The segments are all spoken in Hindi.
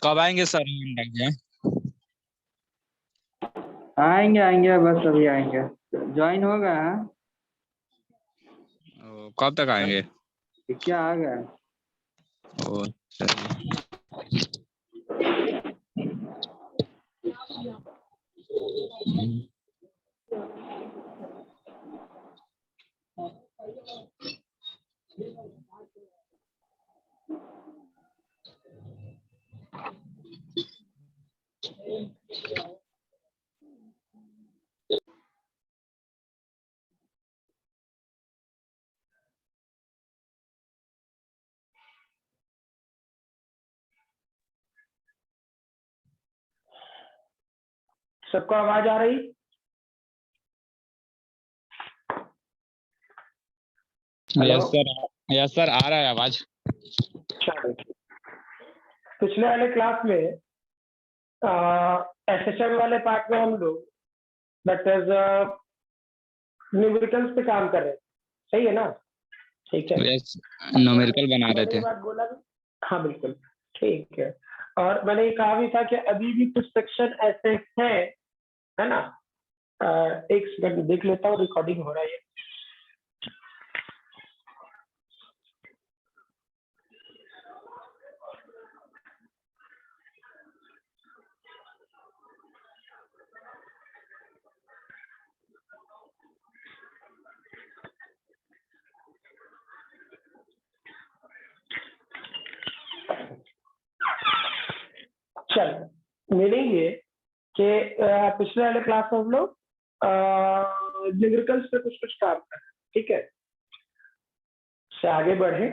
कब आएंगे सर इंडिया? आएंगे आएंगे, बस अभी आएंगे। ज्वाइन हो गया है। कब तक आएंगे? क्या आ गया? ओ चलिए। सबको आवाज आ रही? यस सर आ रहा है आवाज। पिछले वाले क्लास में एसएचएम वाले पार्ट में हम लोग दैट इज न्यूमेरिकल्स पे काम कर रहे हैं, सही है ना? ठीक है, यस न्यूमेरिकल बना रहे थे। बात बोला भी? हाँ बिल्कुल ठीक है। और मैंने ये कहा भी था कि अभी भी कुछ सेक्शन ऐसे हैं, है ना? एक सेकंड देख लेता हूँ, रिकॉर्डिंग हो रहा है। चल मीनिंग ये कि पिछले वाले क्लास में हम लोग न्यूमेरिकल्स पे कुछ कुछ काम कर रहे हैं, ठीक है? से आगे बढ़े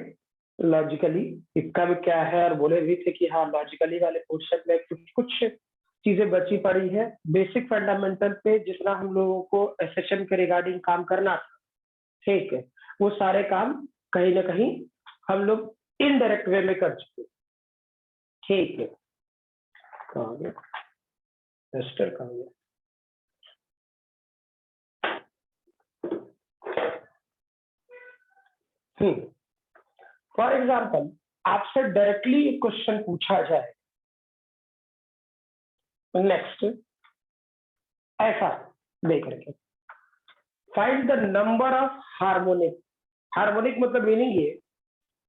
लॉजिकली, इसका भी क्या है, और बोले भी थे कि हाँ लॉजिकली वाले पोर्शन में कुछ कुछ चीजें बची पड़ी है बेसिक फंडामेंटल पे, जितना हम लोगों को एसएचएम के रिगार्डिंग काम करना था, ठीक है? वो सारे काम कहीं ना कहीं हम लोग इनडायरेक्ट वे में कर चुके, ठीक है? कहाँ गया रजिस्टर, कहाँ गया? फॉर एग्जाम्पल आपसे डायरेक्टली एक क्वेश्चन पूछा जाए, नेक्स्ट ऐसा देख रहे, find the number of harmonic. Harmonic मतलब मीनिंग ये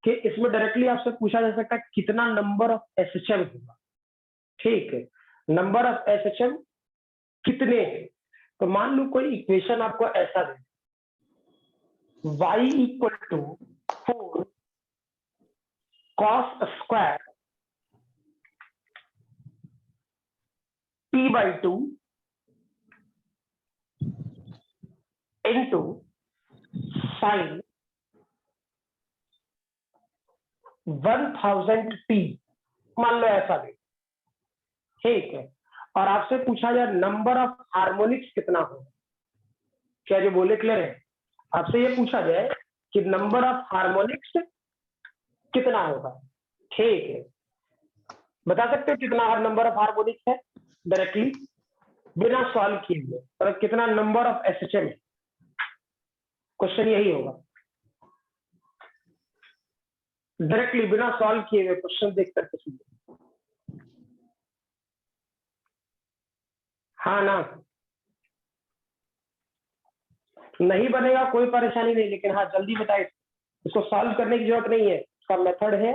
कि इसमें डायरेक्टली आपसे पूछा जा सकता है कितना नंबर ऑफ एसएचएम होगा, ठीक है? नंबर ऑफ एसएचएम कितने हैं? तो मान लो कोई इक्वेशन आपको ऐसा दे, y equal to 4 cos square p/2 into sine 1000t, मान लो ऐसा दे, ठीक है? और आपसे पूछा जाए नंबर ऑफ हार्मोनिक्स कितना हो, क्या जो बोले क्लियर है? आपसे ये पूछा जाए कि नंबर ऑफ हार्मोनिक्स कितना होगा, ठीक है? बता सकते हो कितना नंबर ऑफ हार्मोनिक्स है डायरेक्टली बिना सॉल्व किए हुए, और कितना नंबर ऑफ एसएचएम है? क्वेश्चन यही होगा, डायरेक्टली बिना सॉल्व किए हुए क्वेश्चन देख करके सुनिए। हाँ ना? नहीं बनेगा कोई परेशानी नहीं, लेकिन हाँ जल्दी बताए, इसको सॉल्व करने की जरूरत नहीं है, इसका मेथड है,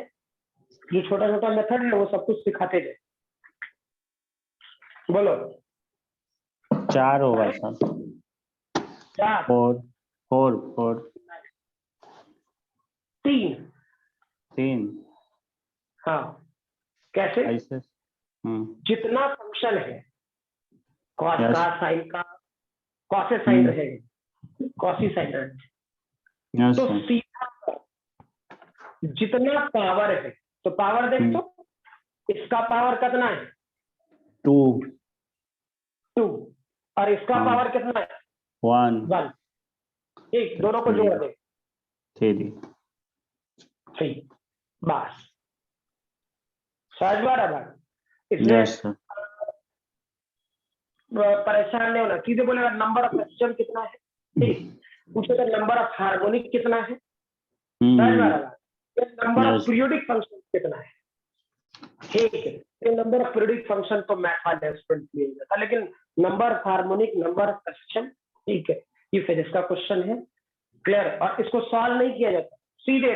जो छोटा छोटा मेथड है वो सब कुछ सिखाते गए। बोलो 4 होगा सर। 4 4 3 हाँ कैसे? ऐसे जितना फंक्शन है कॉस Yes. का, साइन का, कॉस साइन रहेगा, कॉसी साइन रहेगा, Yes, तो sir. सीधा जितना पावर है, तो पावर देख तो इसका पावर कितना है? 2 और इसका पावर कितना है? 1 ठीक, दोनों को जोड़ दे 3, बस समझ में आ रहा है? इसलिए Yes, sir. परेशान नहीं होना, सीधे बोलेगा नंबर ऑफ एसएचएम कितना है, ठीक? पूछेगा नंबर ऑफ हार्मोनिक कितना है, समझ में आ रहा है? नंबर ऑफ पीरियोडिक फंक्शन कितना है, ठीक है, ये नंबर ऑफ पीरियोडिक फंक्शन तो मैथ वाले स्टूडेंट के लिए था, लेकिन number of harmonic, number of system, ठीक है, ये फिजिक्स का क्वेश्चन है, क्लियर। और इसको सॉल्व नहीं किया जाता, सीधे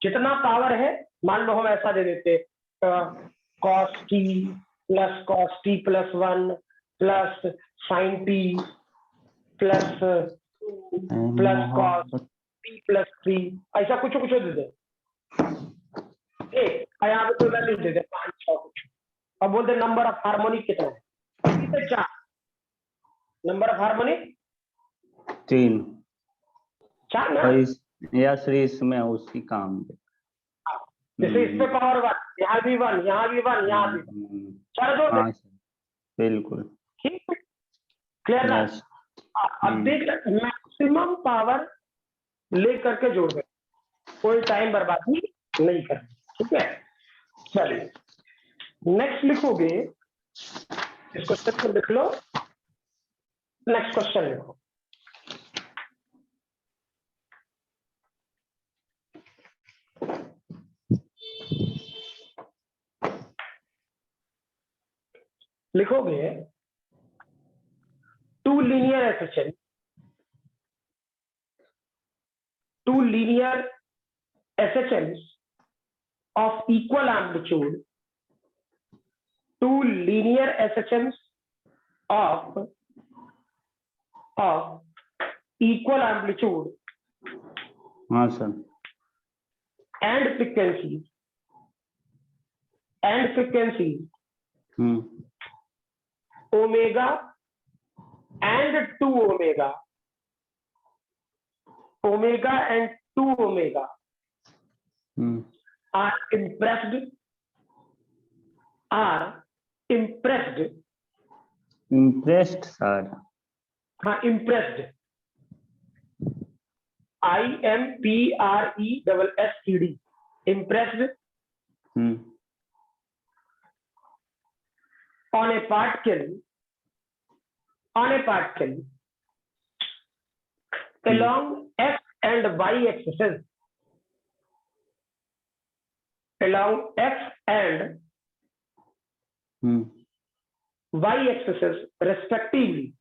जितना पावर है, मान लो हम ऐसा दे देते cos t plus cos t plus 1 plus sin t plus plus cos t plus 3, ऐसा कुछ कुछ दे दे, यहाँ पे कोई वैल्यू दे दे 5 6 कुछ, अब बोलते नंबर ऑफ हार्मोनिक कितना है, 4, नंबर ऑफ हार्मोनिक 3 4 ना, या श्री इसमें उसी काम पे जैसे इस पे पावर 1, यहाँ भी 1, यहाँ भी 1, यहाँ भी 4 जोड़ दे, हाँ बिल्कुल ठीक है, क्लियर ना। यस अब देख मैक्सिमम पावर ले करके जोड़ दे, कोई टाइम बर्बादी नहीं करनी, ठीक है। चलिए नेक्स्ट लिखोगे, इस क्वेश्चन को लिख लो, नेक्स्ट क्वेश्चन लिखो, लिखोगे to linear SHMs of equal amplitude, two linear SHMs of equal amplitude हाँ sir and frequencies omega and 2 omega and 2 omega are impressed sir हाँ impressed IMPRESSED impressed on a particle along x and y axes, along x and y axes respectively.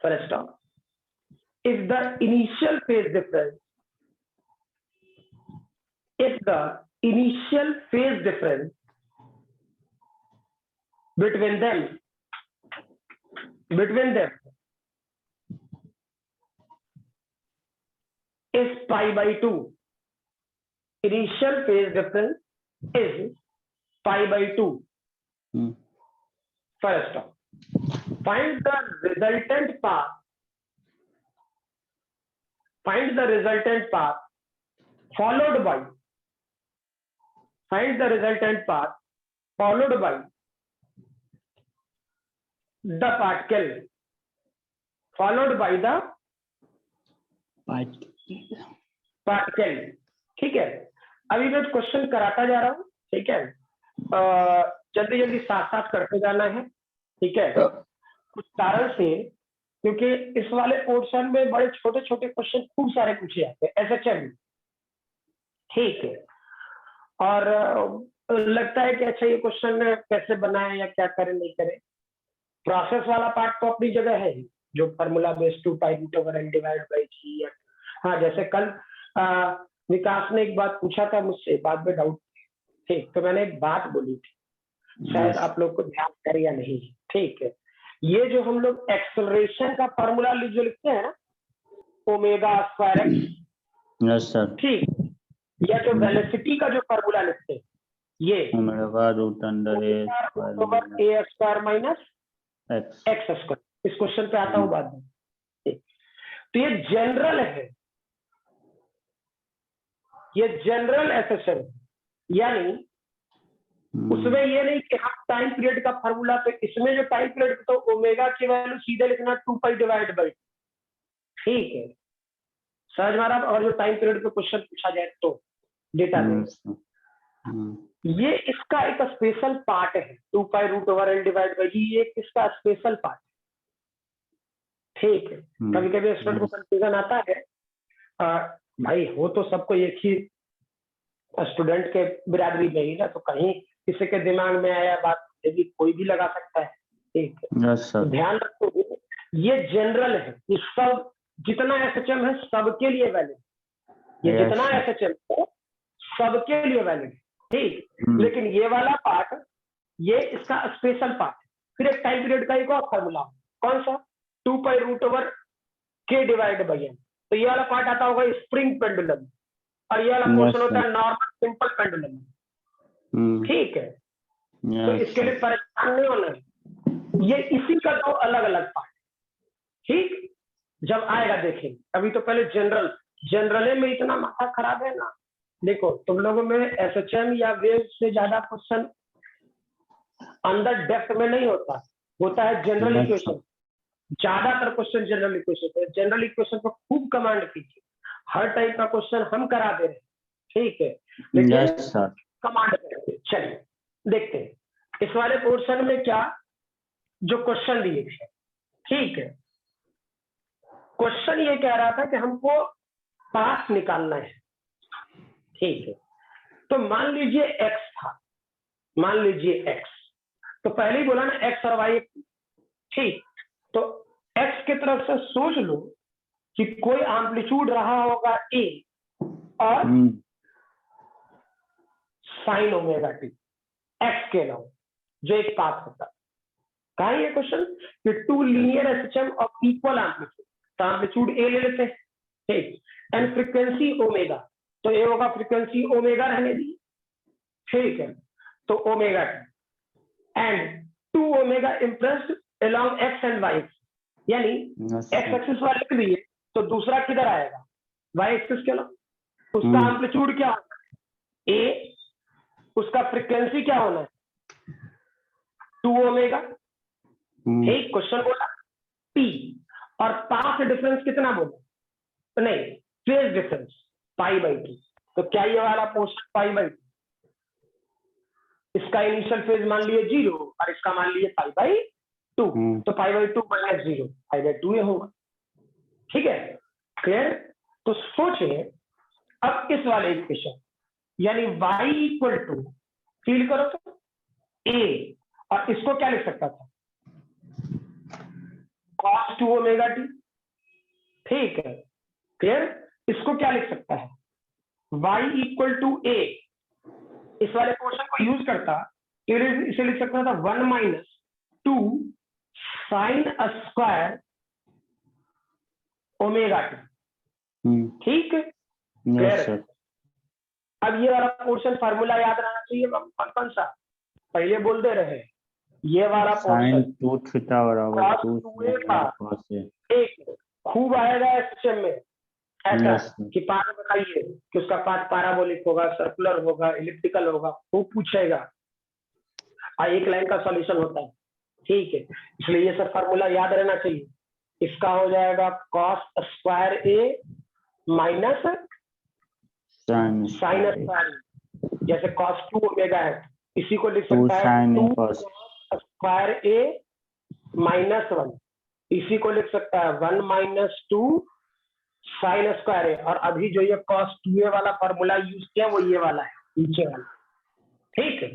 First off, if the initial phase difference between them is pi by 2, initial phase difference is pi by 2. First off, find the resultant path followed by the particle, ठीक है। अभी मैं क्वेश्चन कराता जा रहा हूँ, ठीक है, जल्दी साथ करते जाना है, ठीक है। कुछ कारण से, क्योंकि इस वाले पोर्शन में बड़े छोटे क्वेश्चन खूब सारे पूछे जाते हैं SHM, ठीक है, और लगता है कि अच्छा ये क्वेश्चन कैसे बनाए या क्या करें नहीं करें। प्रोसेस वाला पार्ट तो अपनी जगह है, जो formula based 2 pi root over L divide by G. हाँ, जैसे कल विकास ने एक बात पूछा था मुझसे, बाद में डाउट, ठीक, तो मैंने एक बात बोली थी, शायद आप लोग को ध्यान करे या नहीं, ठीक है। ये जो हम लोग एक्सेलरेशन का फार्मूला जो लिखते हैं ना, omega square x, yes sir, ठीक, या जो वेलोसिटी का जो फार्मूला लिखते हैं, ये ओमेगा रूट अंडर ए स्क्वायर माइनस एक्स स्क्वायर, इस क्वेश्चन पे आता हूँ बाद में। तो ये जनरल है, ये जनरल एसएसएम, यानी उसमें ये नहीं कि हम टाइम पीरियड का फार्मूला, पे इसमें जो टाइम पीरियड, तो ओमेगा की वैल्यू सीधे लिखना 2 पाई डिवाइड बाई, ठीक है, समझ में आ रहा। और जो टाइम पीरियड पे क्वेश्चन पूछा जाए तो डेटा में ये इसका एक स्पेशल पार्ट है, 2 pi root over L divide by G, ये इसका स्पेशल पार्ट, ठीक है। कभी कभी स्टूडेंट को कंफ्यूजन आता है, भाई हो तो सबको एक ही स्टूडेंट के बिरादरी में ही ना, तो कहीं किसी के दिमाग में आया बात, ये भी कोई भी लगा सकता है। ठीक है, यस तो सर। ध्यान रखो ये जनरल है, ये सब जितना एसएचएम है सबके लिए वैलिड, ये Yes, जितना sir. एसएचएम है सबके लिए वैलिड। ठीक, हम्म, लेकिन ये वाला पार्ट, ये इसका स्पेशल पार्ट। फिर एक टाइम पीरियड का एक और फॉर्मूला, कौन सा, 2π√k डिवाइड बाई n। तो ये वाला पार्ट आता होगा स्प्रिंग पेंडुलम, और ये वाला Yes, पोर्शन होता sir. है नॉर्मल सिंपल पेंडुलम। ठीक है, तो यस इसके लिए सर। परेशान नहीं होना है, ये इसी का दो अलग अलग पार्ट। ठीक, जब आएगा देखेंगे, अभी तो पहले जनरल में इतना माथा खराब है ना। देखो तुम लोगों में एसएचएम या वेव से ज्यादा क्वेश्चन अंदर डेप्थ में नहीं होता है जनरल Yes, इक्वेशन। ज्यादातर क्वेश्चन जनरल इक्वेशन है, जनरल इक्वेशन पर खूब कमांड कीजिए, हर टाइप का क्वेश्चन हम करा दे रहे हैं। ठीक है, लेकिन यस सर। कमांड करते। चलिए देखते हैं इस वाले पोर्शन में क्या जो क्वेश्चन दिए थे। ठीक है, क्वेश्चन ये कह रहा था कि हमको पाथ निकालना है। ठीक है, तो मान लीजिए x था, मान लीजिए x, तो पहले ही बोला ना x और y। ठीक, तो x की तरफ से सोच लो कि कोई एम्पलीट्यूड रहा होगा a और साइन ओमेगा टी x के नाम, जो एक पाथ होता है। कहा ये क्वेश्चन कि two linear SHM of equal amplitude, तो एम्पलीट्यूड a ले लेते हैं। ठीक, एंड फ्रीक्वेंसी ओमेगा, तो ये होगा फ्रीक्वेंसी ओमेगा रहने दी। ठीक है, तो omega t and 2 omega impressed along x and y, यानी एक्स एक्सिस वाले के लिए, तो दूसरा किधर आएगा, वाई एक्सिस के नाम। उसका एम्पलीट्यूड क्या होना है, ए, उसका फ्रीक्वेंसी क्या होना है, 2 ओमेगा। ठीक, क्वेश्चन बोला टी, और पाथ डिफरेंस कितना बोला, तो नहीं, फेज डिफरेंस π/2। तो क्या ये वाला पोर्शन π/2, इसका इनिशियल फेज मान लिए 0 और इसका मान लिए π/2, तो π/2 - 0 π/2 ये होगा। ठीक है, क्लियर। तो सोचिए अब इस वाले इक्वेशन, यानी y = फील करो तो a, और इसको क्या लिख सकता था, cos 2 ओमेगा टी। ठीक है, क्लियर। इसको क्या लिख सकता है, y = a, इस वाले पोर्शन को यूज करता, इसे लिख सकता था 1 - 2 sin स्क्वायर ओमेगा टी। ठीक है, क्लियर। अब ये वाला पोर्शन फार्मूला याद रहना चाहिए, कौन सा पहले बोल दे रहे, ये वाला पोर्शन sin 2 थीटा बराबर 2 cos A। एक खूब आएगा एसएचएम में ऐसा कि पाथ बताइए कि उसका पाथ पैराबोलिक होगा, सर्कुलर होगा, इलिप्टिकल होगा, वो पूछेगा, और एक लाइन का सॉल्यूशन होता है। ठीक है, इसलिए ये सब फार्मूला याद रहना चाहिए। इसका हो जाएगा cos स्क्वायर ए माइनस साइन स्क्वायर, जैसे cos 2 ओमेगा है, इसी को लिख सकता है 2 cos स्क्वायर ए -1, इसी को लिख सकता है 1 - 2 साइन स्क्वायर ए, और अभी जो ये cos 2a वाला फार्मूला यूज किया वो ये वाला है, नीचे वाला। ठीक है,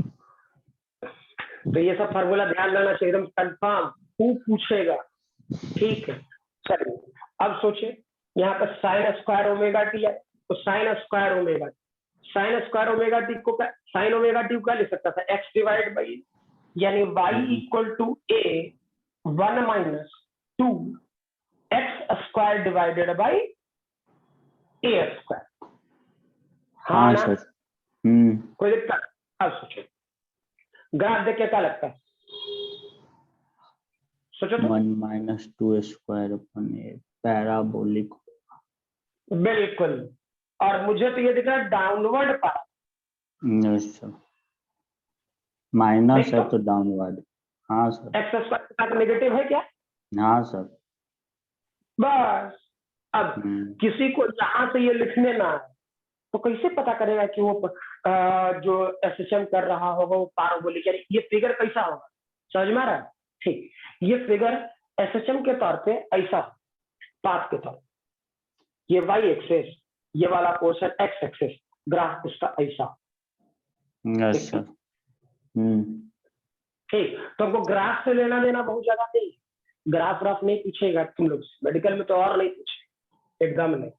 तो ये सब फार्मूला ध्यान रखना चाहिए, एकदम कंफर्म, वो पूछेगा। ठीक है, चलिए अब सोचिए यहाँ पर साइन स्क्वायर ओमेगा टी है, तो साइन स्क्वायर ओमेगा टी को साइन ओमेगा टी को क्या लिख सकता था, x डिवाइड बाई, यानी y = a 1 - 2 x square divided by a square. हाँ ना, कोई दिक्कत। अब सोचो ग्राफ देख के क्या लगता है, सोचो तो। 1 - 2 स्क्वायर अपन पैराबोलिक। बिल्कुल, और मुझे तो ये दिख रहा है डाउनवर्ड पैरा, माइनस है तो डाउनवर्ड। हाँ सर। एक्स स्क्वायर के साथ नेगेटिव है क्या, हाँ सर। बस। अब किसी को यहाँ से ये लिखने ना है तो कैसे पता करेगा कि वो जो एसएचएम कर रहा होगा वो पैराबोलिक, यानी ये फिगर कैसा होगा, समझ में आ रहा है। ठीक, ये फिगर एसएचएम के तौर पे ऐसा पाथ के तौर, ये वाई एक्सिस, ये वाला पोर्शन एक्स एक्सिस, ग्राफ उसका ऐसा। Yes sir. ठीक, तो हमको ग्राफ से लेना देना बहुत ज्यादा नहीं, ग्राफ नहीं पूछेगा तुम लोग से, मेडिकल में तो और नहीं पूछे एकदम नहीं।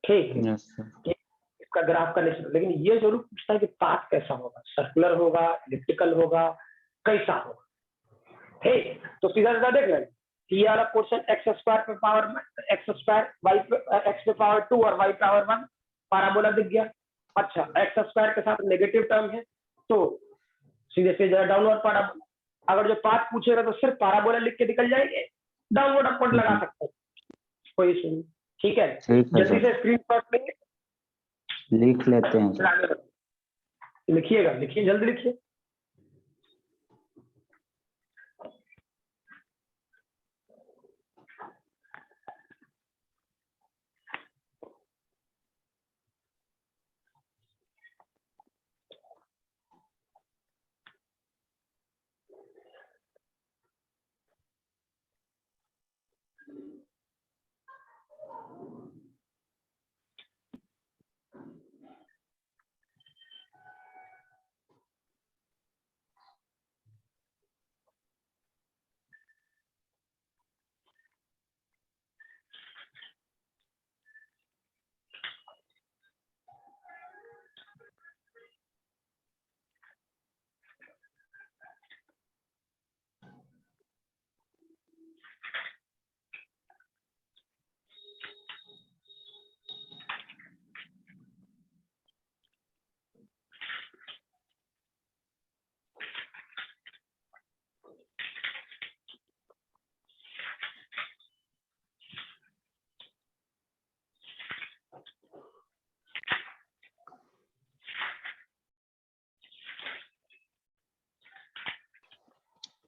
ठीक है, यस सर। इसका ग्राफ का नहीं, लेकिन ये जरूर पूछता है कि पाथ कैसा होगा, सर्कुलर होगा, इलिप्टिकल होगा, कैसा होगा। ठीक, तो सीधा सीधा देख लें, ये वाला पोर्शन एक्स स्क्वायर पे power x square y x पे पावर 2 और वाई पावर 1 पैराबोला दिख गया। अच्छा, एक्स स्क्वायर के साथ नेगेटिव टर्म है तो सीधे से डाउनवर्ड पैराबोला, अगर जो पाथ पूछेगा तो सिर्फ पैराबोला लिख के निकल जाएंगे, डाउनवर्ड अपवर्ड लगा सकते हैं, कोई इशू नहीं। ठीक है, जल्दी से स्क्रीनशॉट लेंगे, लिख लेते हैं सर। लिखिएगा, लिखिए जल्दी लिखिए।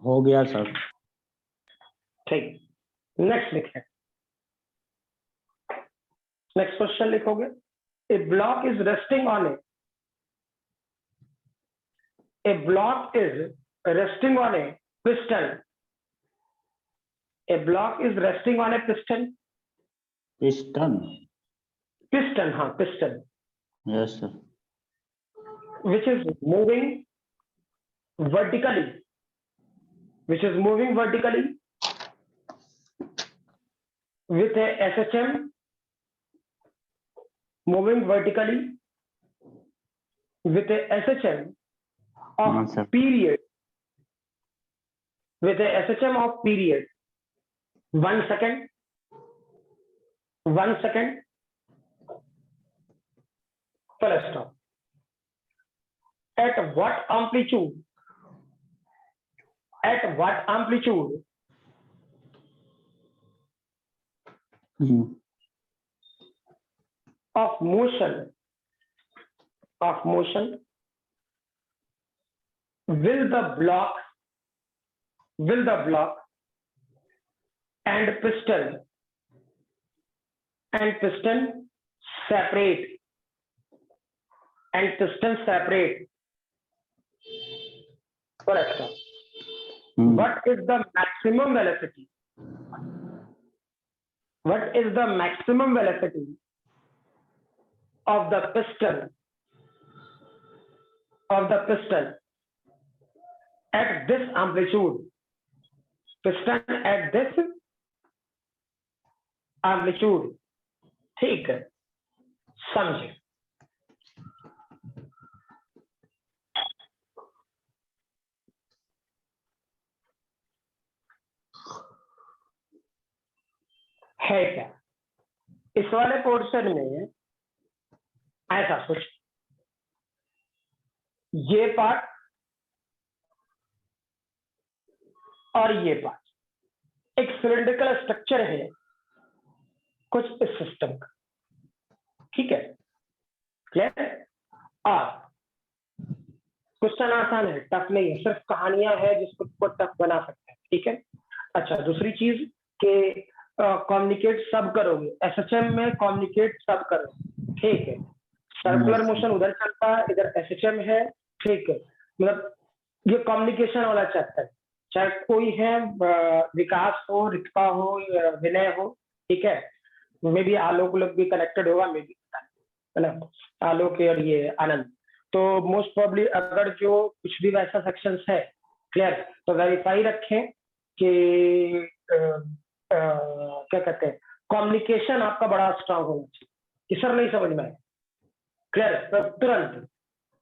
हो गया सर। ठीक, नेक्स्ट लिखें, नेक्स्ट क्वेश्चन लिखोगे, a block is resting on a block is resting on a piston, a block is resting on a piston, piston. Piston, हाँ piston, yes sir. which is moving vertically, which is moving vertically with a SHM, moving vertically with a SHM of Sir. period, with a SHM of period 1 second, 1 second, full stop. At what amplitude? At what amplitude of motion will the block and piston separate, correct? What is the maximum velocity? What is the maximum velocity of the piston at this amplitude? Piston at this amplitude. ठीक है, समझे? है क्या इस वाले पोर्शन में? ऐसा सोच, ये पार्ट और ये पार्ट एक सिलिंड्रिकल स्ट्रक्चर है कुछ इस सिस्टम का, ठीक है, क्लियर? और क्वेश्चन आसान है, टफ नहीं है, सिर्फ कहानियां है जिसको टफ बना सकते हैं, ठीक है। अच्छा, दूसरी चीज के कम्युनिकेट सब करोगे, एसएचएम में कम्युनिकेट सब करो, ठीक है। सर्कुलर मोशन उधर चलता है, इधर एसएचएम है, ठीक है। मतलब ये कम्युनिकेशन वाला चैप्टर, चाहे कोई है, विकास हो, रिक्ता हो, विनय हो, ठीक है, मे बी आलोक लोग भी कनेक्टेड होगा, मे बी है ना, आलोक और ये आनंद। तो मोस्ट प्रोबेबली अगर जो कुछ भी वैसा सेक्शंस है, क्लियर, तो वेरीफाई रखें कि क्या कहते हैं, कम्युनिकेशन आपका बड़ा स्ट्रांग होना चाहिए कि सर नहीं समझ में आया, क्लियर, तो तुरंत।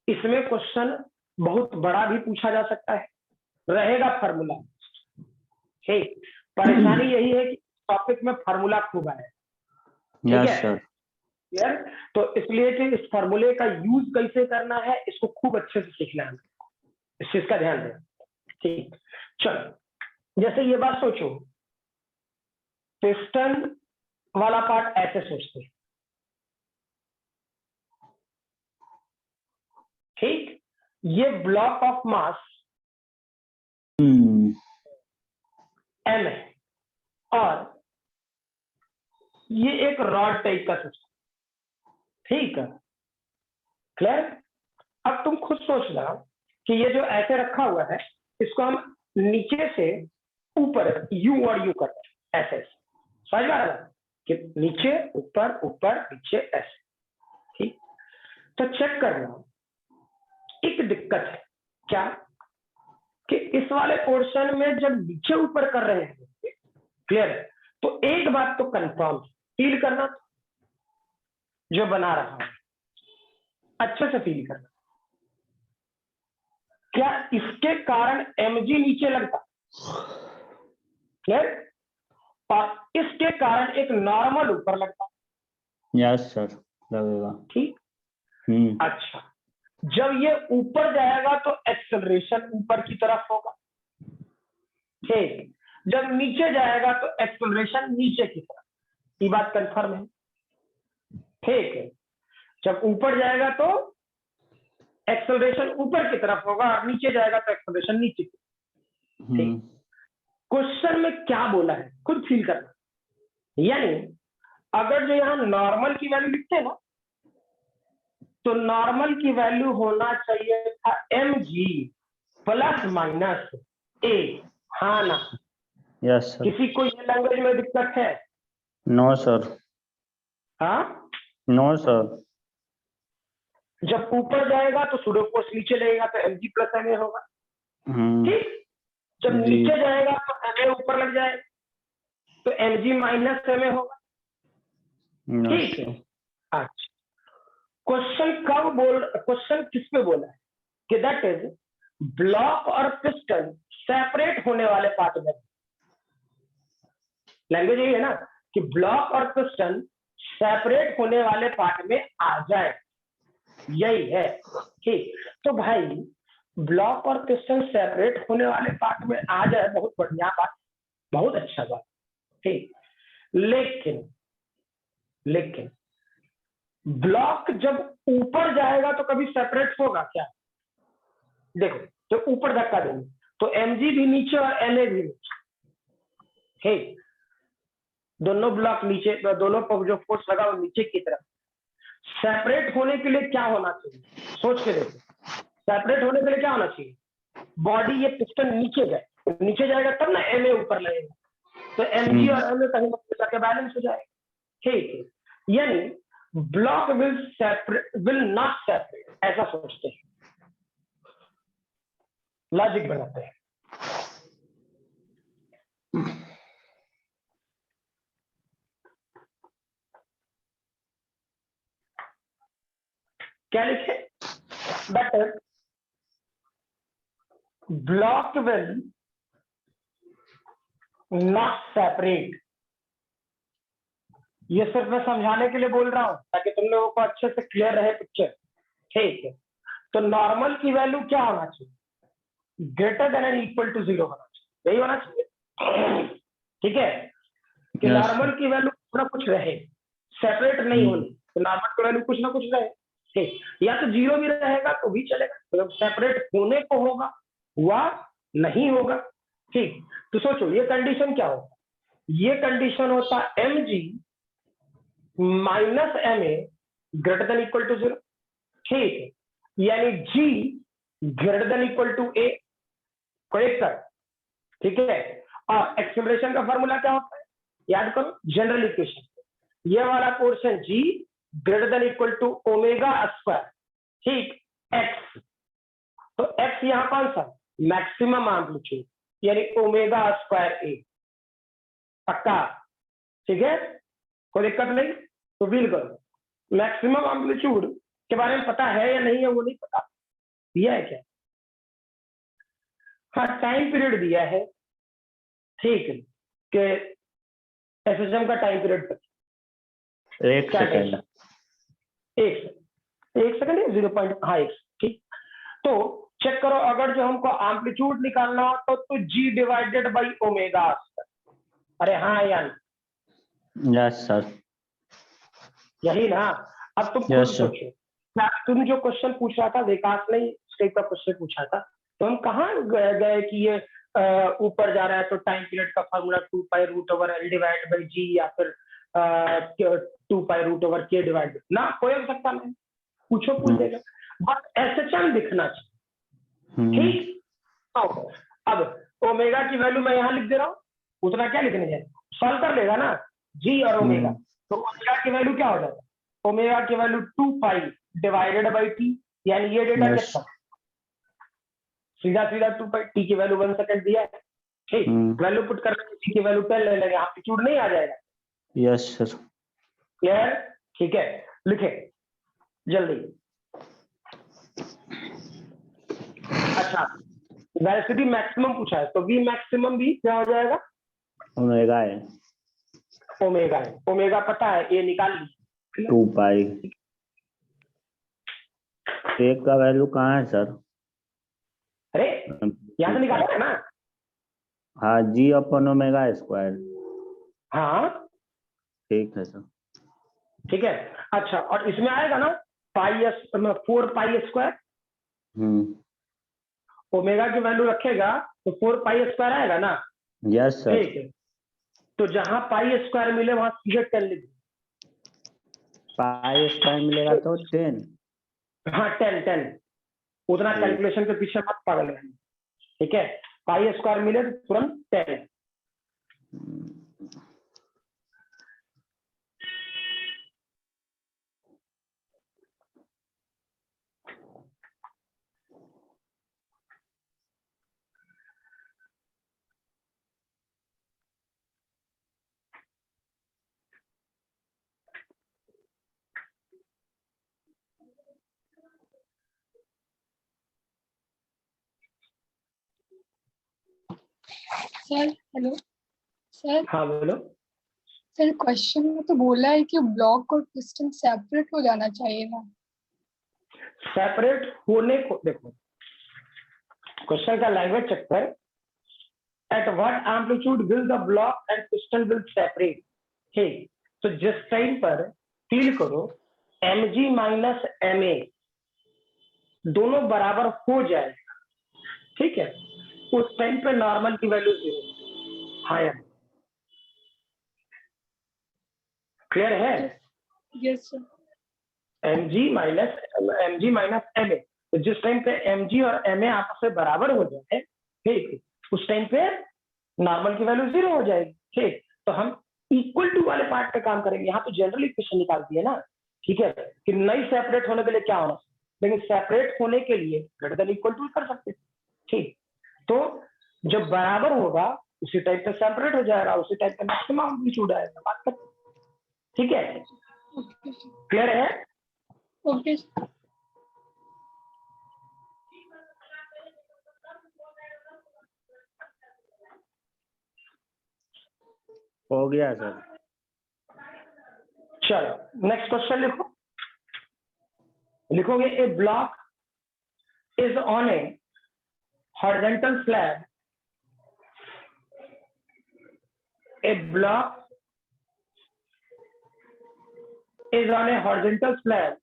इसमें क्वेश्चन बहुत बड़ा भी पूछा जा सकता है, रहेगा फार्मूला। ठीक, परेशानी यही है कि टॉपिक में फार्मूला खूब आया है, ठीक यस है, सर। क्लियर। तो इसलिए कि इस फार्मूले का यूज कैसे करना है इसको खूब अच्छे से सीखना है, इस चीज का ध्यान दें। ठीक, चलो, जैसे ये बात सोचो, पिस्टन वाला पार्ट ऐसे सोचते हैं, ठीक, ये ब्लॉक ऑफ मास एम है और ये एक रॉड टाइप का सिस्टम, ठीक है, क्लियर। अब तुम खुद सोचना कि ये जो ऐसे रखा हुआ है इसको हम नीचे से ऊपर यू और यू करते हैं, ऐसे समझ में आ रहा है कि नीचे ऊपर ऊपर नीचे ऐसे, ठीक। तो चेक करना, एक दिक्कत है क्या कि इस वाले पोर्शन में जब नीचे ऊपर कर रहे हैं, क्लियर है, तो एक बात तो कंफर्म फील करना, जो बना रहा है अच्छे से फील करना, क्या इसके कारण mg नीचे लगता, क्लियर, और इसके कारण एक नॉर्मल ऊपर लगता, यस सर, लगेगा। ठीक। अच्छा, जब ये ऊपर जाएगा तो एक्सेलरेशन ऊपर की तरफ होगा, ठीक, जब नीचे जाएगा तो एक्सेलरेशन नीचे की तरफ, ये बात कंफर्म है, ठीक है। जब ऊपर जाएगा तो एक्सेलरेशन ऊपर की तरफ होगा और नीचे जाएगा तो एक्सेलरेशन नीचे की तरफ, ठीक। क्वेश्चन में क्या बोला है खुद फील करना, यानी अगर जो यहाँ नॉर्मल की वैल्यू लिखते हैं ना, तो नॉर्मल की वैल्यू होना चाहिए था mg प्लस माइनस a, हाँ ना? Yes sir. किसी को ये लैंग्वेज में दिक्कत है? No sir. हाँ, नो सर। जब ऊपर जाएगा तो सुडोकोस नीचे लगेगा तो mg प्लस ma होगा, ठीक। जब जी। नीचे जाएगा तो ma ऊपर लग जाएगा तो mg माइनस ma होगा, ठीक है। अच्छा, क्वेश्चन किस पे बोला है कि दैट इज ब्लॉक और पिस्टन सेपरेट होने वाले पार्ट में, लैंग्वेज यही है ना कि ब्लॉक और पिस्टन सेपरेट होने वाले पार्ट में आ जाए, यही है, ठीक। तो भाई ब्लॉक और पिस्टन सेपरेट होने वाले पार्ट में आ जाए, बहुत बढ़िया बात, बहुत अच्छा बात, ठीक। लेकिन ब्लॉक जब ऊपर जाएगा तो कभी सेपरेट होगा क्या? देखो, जब ऊपर धक्का देंगे तो mg भी नीचे और ma भी नीचे, ठीक। दोनों ब्लॉक नीचे, दोनों पर जो फोर्स लगा वो नीचे की तरफ। सेपरेट होने के लिए क्या होना चाहिए, सोच के देखो, सेपरेट होने के लिए क्या होना चाहिए? बॉडी ये पिस्टन नीचे जाए, नीचे जाएगा तब ना ma ऊपर लगेगा, तो mg और ma कहीं ना जाके बैलेंस हो जाएगा, ठीक है। यानी ब्लॉक विल नॉट सेपरेट, ऐसा सोचते हैं, लॉजिक बनाते हैं। क्या लिखे? Better block will not separate. ये सिर्फ मैं समझाने के लिए बोल रहा हूं ताकि तुम लोगों को अच्छे से क्लियर रहे पिक्चर, ठीक है। तो नॉर्मल की वैल्यू क्या होना चाहिए? Greater than and equal to 0 होना चाहिए, यही होना चाहिए, ठीक है, कि नॉर्मल की वैल्यू कुछ ना कुछ रहे, सेपरेट नहीं होनी, तो नॉर्मल की वैल्यू कुछ ना कुछ रहे, ठीक। या तो 0 भी रहेगा तो भी चलेगा, तो सेपरेट होने को होगा, हुआ नहीं होगा, ठीक। तो सोचो ये कंडीशन क्या होता? ये कंडीशन होता mg minus ma greater than equal to 0, ठीक है, यानी g greater than equal to a, correct sir, ठीक है। और एक्सेलरेशन का फॉर्मूला क्या होता है? याद करो, जनरल इक्वेशन, ये वाला portion g greater than equal to omega square, ठीक, एक्स। तो एक्स यहाँ कौन सा, मैक्सिमम एम्पलीट्यूड, यानी ओमेगा स्क्वायर ए, पक्का, ठीक है, कोई दिक्कत नहीं। तो फील करो मैक्सिमम एम्पलीट्यूड के बारे में पता है या नहीं है, वो नहीं पता, दिया है क्या, हाँ टाइम पीरियड दिया है, ठीक है, कि एसएसएम का टाइम पीरियड एक सेकंड, एक सेकंड है 0. हाँ एक, ठीक। तो चेक करो, अगर जो हमको एम्पलीट्यूड निकालना हो तो जी डिवाइडेड बाई ओमेगा। अरे हाँ या नहीं, यस सर, यही ना। अब तुम खुद Yes, sir. सोचो, क्या तुम जो क्वेश्चन पूछ रहा था, विकास ने इस टाइप का क्वेश्चन पूछा था, तो हम कहाँ गए कि ये ऊपर जा रहा है तो टाइम पीरियड का फॉर्मूला 2π√L डिवाइड बाई जी, या फिर 2π√K डिवाइड ना, कोई हो सकता नहीं, पूछो पूछ देगा, बस एसएचएम दिखना चाहिए, ठीक। तो अब ओमेगा की वैल्यू मैं यहाँ लिख दे रहा हूँ, उतना क्या लिखने जाए, सॉल्व कर लेगा ना, जी और ओमेगा। तो ओमेगा की वैल्यू क्या हो जाएगा, ओमेगा की वैल्यू 2π डिवाइडेड बाई टी, यानी ये डेटा Yes. कितना, सीधा सीधा 2π, टी की वैल्यू 1 सेकंड दिया है, ठीक, वैल्यू पुट करने टी की वैल्यू 10 ले लेंगे, एम्पलीट्यूड नहीं आ जाएगा, यस सर, क्लियर, ठीक है, लिखे जल्दी। अच्छा, वेलोसिटी मैक्सिमम पूछा है, तो वी मैक्सिमम भी क्या हो जाएगा, ओमेगा है, ओमेगा है, ओमेगा पता है, ये निकाल ली, 2π। एक का वैल्यू कहाँ है सर, अरे यहाँ से निकाला है ना, हाँ जी अपन ओमेगा स्क्वायर, हाँ ठीक है सर, ठीक है। अच्छा, और इसमें आएगा ना 4π², ओमेगा की वैल्यू रखेगा तो 4π² आएगा ना, यस सर, ठीक है। तो जहां π² मिले वहां सीधे 10 लिख, पाई स्क्वायर मिलेगा तो 10, हाँ 10 उतना कैलकुलेशन के पीछे मत पागल है, ठीक है, π² मिले तो तुरंत 10। सर हेलो सर, हाँ बोलो। सर क्वेश्चन में तो बोला है कि ब्लॉक और पिस्टन सेपरेट हो जाना चाहिए ना। सेपरेट होने को देखो, क्वेश्चन का लैंग्वेज चेक कर, at what amplitude will the block and piston will separate, ठीक। तो जिस टाइम पर फील करो mg माइनस ma दोनों बराबर हो जाएगा, ठीक है, उस टाइम पे नॉर्मल की वैल्यू 0। हाँ यार, क्लियर है, yes sir, mg minus ma, तो जिस टाइम पे mg और ma आपस में बराबर हो जाए, ठीक, उस टाइम पे नॉर्मल की वैल्यू 0 हो जाएगी, ठीक। तो हम इक्वल टू वाले पार्ट पे काम करेंगे, यहाँ तो जनरल इक्वेशन निकाल दिए ना, ठीक है, कि नहीं सेपरेट होने के लिए क्या होना, लेकिन सेपरेट होने के लिए ग्रेटर देन इक्वल टू कर सकते, ठीक। तो जब बराबर होगा उसी टाइप पे सेपरेट हो जाएगा, उसी टाइप पे मैक्सिमम एम्पलीट्यूड आएगा, बात कर, ठीक है, क्लियर है, ओके हो गया सर। चलो नेक्स्ट क्वेश्चन लिखो, लिखोगे a block is on a horizontal slab, a block is on a horizontal slab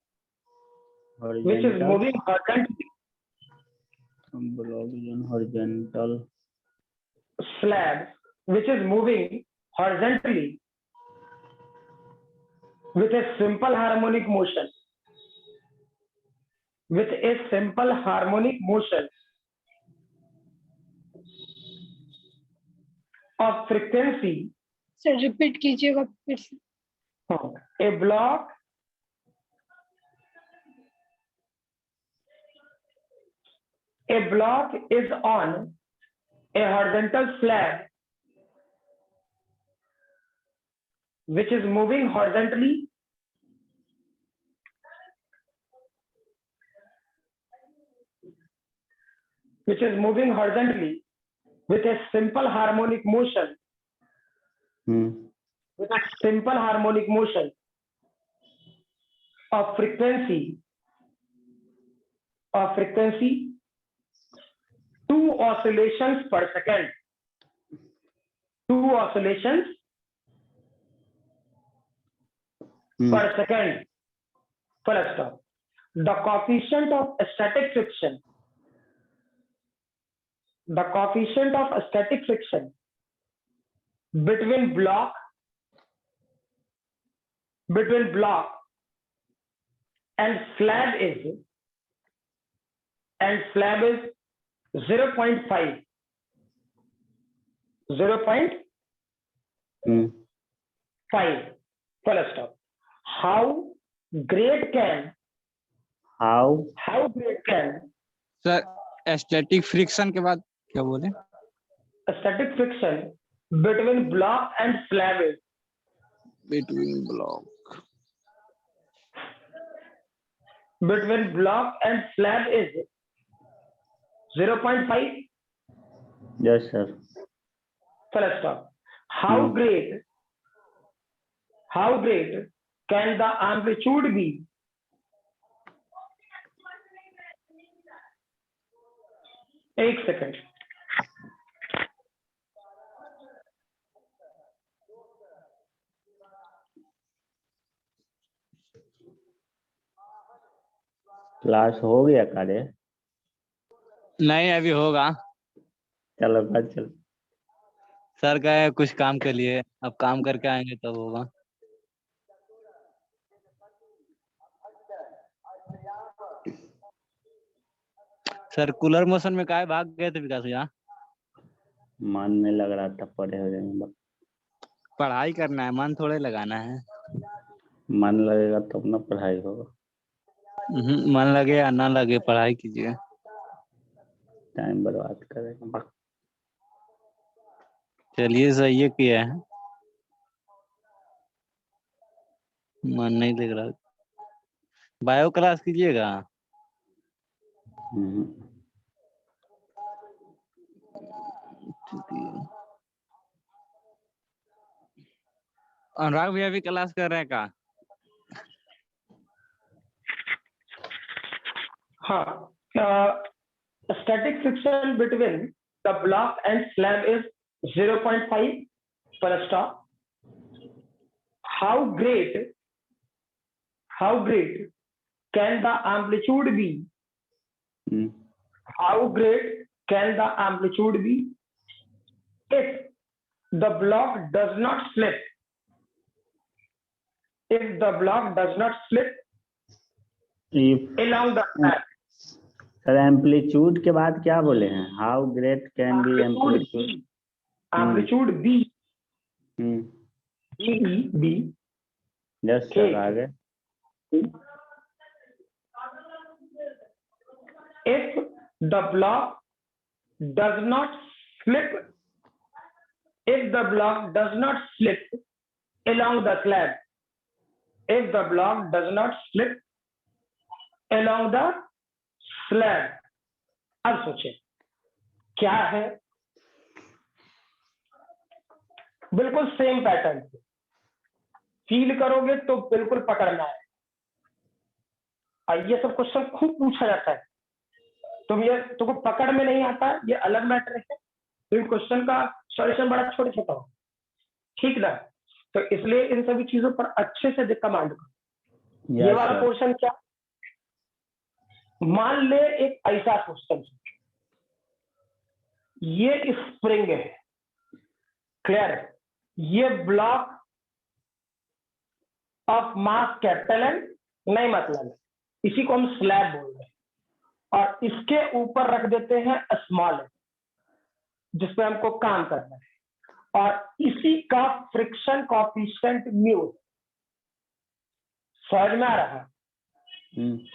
which is moving horizontally, horizontal slab which is moving horizontally with a simple harmonic motion, with a simple harmonic motion of frequency, sir repeat कीजिएगा फिर से। a block A block is on a horizontal slab which is moving horizontally with a simple harmonic motion of frequency 2 oscillations per second. 2 oscillations per second. Full stop. The coefficient of static friction between block and slab is 0.5. 0.5. Full stop. How great can sir static friction के बाद क्या बोले? static friction between block and slab is between block 0.5. Yes, sir. Full stop. How great can the amplitude be? एक सेकंड. क्लास हो गया कार्य? नहीं अभी होगा चलो बाद चलो. सर गए कुछ काम के लिए, अब काम करके आएंगे तब होगा. सर कूलर मोशन में काहे भाग गए थे विकास भैया? मन नहीं लग रहा था, पढ़े हो जाएंगे. पढ़ाई करना है, मन थोड़े लगाना है. मन लगेगा तो अपना पढ़ाई होगा. मन लगे या ना लगे पढ़ाई कीजिए. टाइम बर्बाद करेगा. चलिए सही है किया है. मन नहीं लग रहा. बायो क्लास कीजिएगा. अनुराग भैया भी क्लास कर रहे हैं का? हाँ. Static friction between the block and slab is 0.5. Full stop. How great can the amplitude be? How great can the amplitude be if the block does not slip? If the block does not slip along the slab. Sir amplitude के बाद क्या बोले हैं? How great can be amplitude? Amplitude b. B. Yes sir, आगे. If the block does not slip along the slab. If the block does not slip along the slab. अब सोचे क्या है. बिल्कुल सेम पैटर्न फील करोगे तो बिल्कुल पकड़ना है. ये सब क्वेश्चन खूब पूछा जाता है. तुमको पकड़ में नहीं आता, ये अलग मैटर है. तो इन क्वेश्चन का सॉल्यूशन बड़ा छोटा छोटा हो, ठीक ना? तो इसलिए इन सभी चीजों पर अच्छे से कमांड करो. ये वाला क्वेश्चन क्या, मान ले एक ऐसा सिस्टम, ये स्प्रिंग है, क्लियर है, ये block of mass capital N नहीं मतलब है, इसी को हम स्लैब बोल रहे हैं, और इसके ऊपर रख देते हैं स्मॉल एन जिसपे हमको काम करना है, और इसी का फ्रिक्शन कोएफिशिएंट म्यू. समझ में आ रहा है?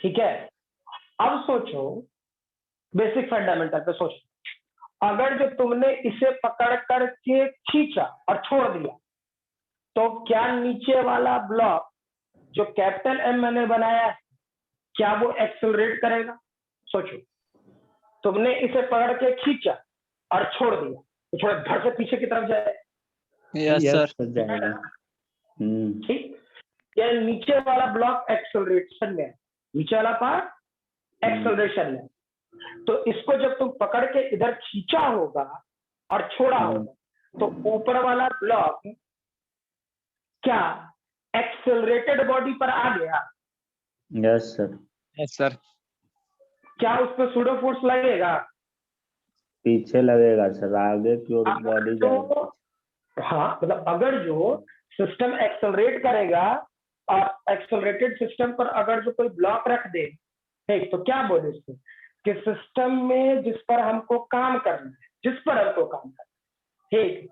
ठीक है. अब सोचो बेसिक फंडामेंटल पे सोच। अगर जो तुमने इसे पकड़ करके खींचा और छोड़ दिया तो क्या नीचे वाला ब्लॉक जो कैपिटल एम मैंने बनाया है क्या वो एक्सेलरेट करेगा? सोचो, तुमने इसे पकड़ के खींचा और छोड़ दिया तो थोड़ा धड़ से पीछे की तरफ जाए। Yes sir. हो जाएगा। ठीक, या नीचे वाला ब्लॉक एक्सेलरेशन में, नीचे वाला पार्ट एक्सेलरेशन में। तो इसको जब तुम पकड़ के इधर खींचा होगा और छोड़ा होगा तो ऊपर वाला ब्लॉक क्या एक्सेलरेटेड बॉडी पर आ गया? Yes sir. Yes sir. क्या उस पर सूडो फोर्स लगेगा? पीछे लगेगा सर, आगे की ओर बॉडी जाएगा। तो हाँ, मतलब अगर जो सिस्टम एक्सेलरेट करेगा और एक्सेलरेटेड सिस्टम पर अगर जो कोई ब्लॉक रख दे, ठीक, तो क्या बोले इसको कि सिस्टम में जिस पर हमको काम करना है, जिस पर हमको काम करना है, ठीक,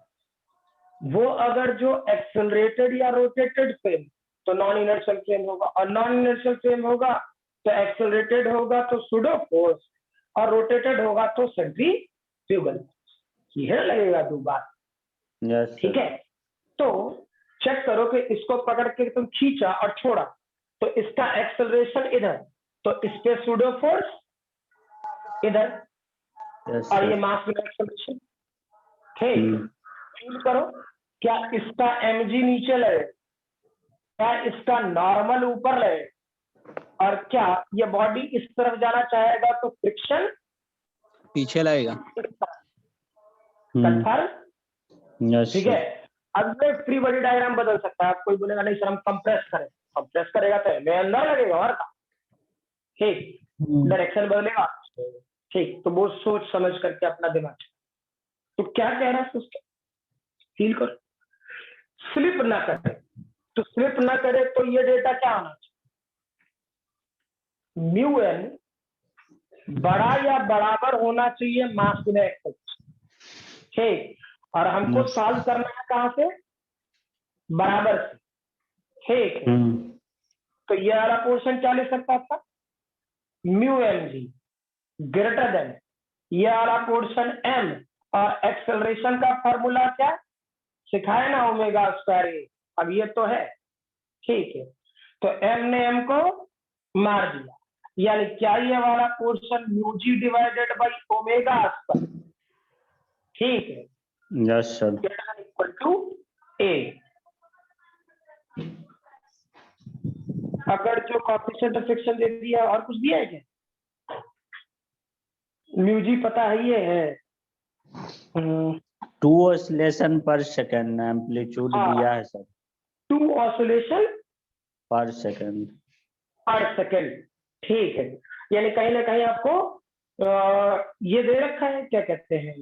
वो अगर जो एक्सेलरेटेड या रोटेटेड फ्रेम तो नॉन इनर्शियल फ्रेम होगा, और नॉन इनर्शियल फ्रेम होगा तो एक्सेलरेटेड होगा तो सूडो फोर्स, और रोटेटेड होगा तो सेंट्रीफ्यूगल। यह लगेगा दो बार। यस ठीक है, तो चेक करो कि इसको पकड़ के तुम खींचा और छोड़ा तो इसका एक्सेलरेशन इधर, तो इस पे सूडो फोर्स इधर, यस और ये सर। मास में एक्सेलरेशन। ठीक, फील करो, क्या इसका mg नीचे लगे, क्या इसका नॉर्मल ऊपर लगे, और क्या ये बॉडी इस तरफ जाना चाहेगा तो फ्रिक्शन पीछे लगेगा। कंफर्म? यस ठीक है, अब ये फ्री बॉडी डायग्राम बदल सकता है। आप कोई बोलेगा नहीं सर हम कंप्रेस करें, कंप्रेस करेगा तो मैं अंदर लगेगा और का, ठीक, डायरेक्शन बदलेगा। ठीक, तो वो सोच समझ करके अपना दिमाग। तो क्या कह रहा है सिस्टम, फील करो, स्लिप ना करे, तो स्लिप ना करे तो ये डेटा क्या होना चाहिए, म्यू एन बड़ा या बराबर होना चाहिए मास गुना एक्सेलरेशन। ठीक, और हमको सॉल्व करना है कहां से, बराबर से। ठीक है, तो ये वाला पोर्शन क्या ले सकता था, mu m g greater than ये वाला पोर्शन एम, और एक्सेलरेशन का फॉर्मूला क्या सिखाए ना, ओमेगा स्क्वायर ए। अब ये तो है, ठीक है, तो एम ने एम को मार दिया, यानी क्या ये वाला portion mu g divided by omega square, ठीक है, yes sir. Equal to a. अगर जो कोएफिशिएंट ऑफ फ्रिक्शन दे दिया और कुछ दिया है क्या, म्यू जी पता है ये है 2 ऑसिलेशन पर सेकंड एम्पलीट्यूड दिया है सर। 2 ऑसिलेशन पर सेकंड। पर सेकंड, ठीक है, यानी कहीं ना कहीं आपको ये दे रखा है, क्या कहते हैं,